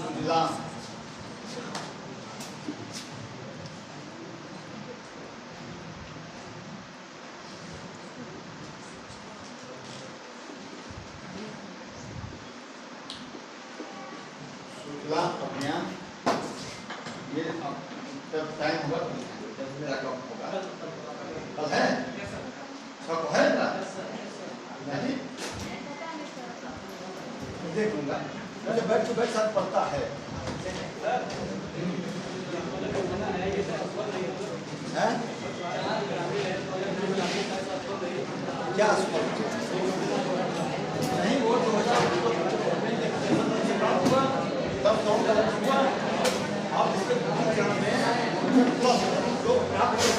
सुजलाम अभियान, ये जब टाइम होगा जब मेरा काम होगा, कल है, सब है ना, नहीं देखूंगा, मुझे बैठ टू बैठ साथ पढ़ता है, क्या नहीं वो तो तब तो आप इसके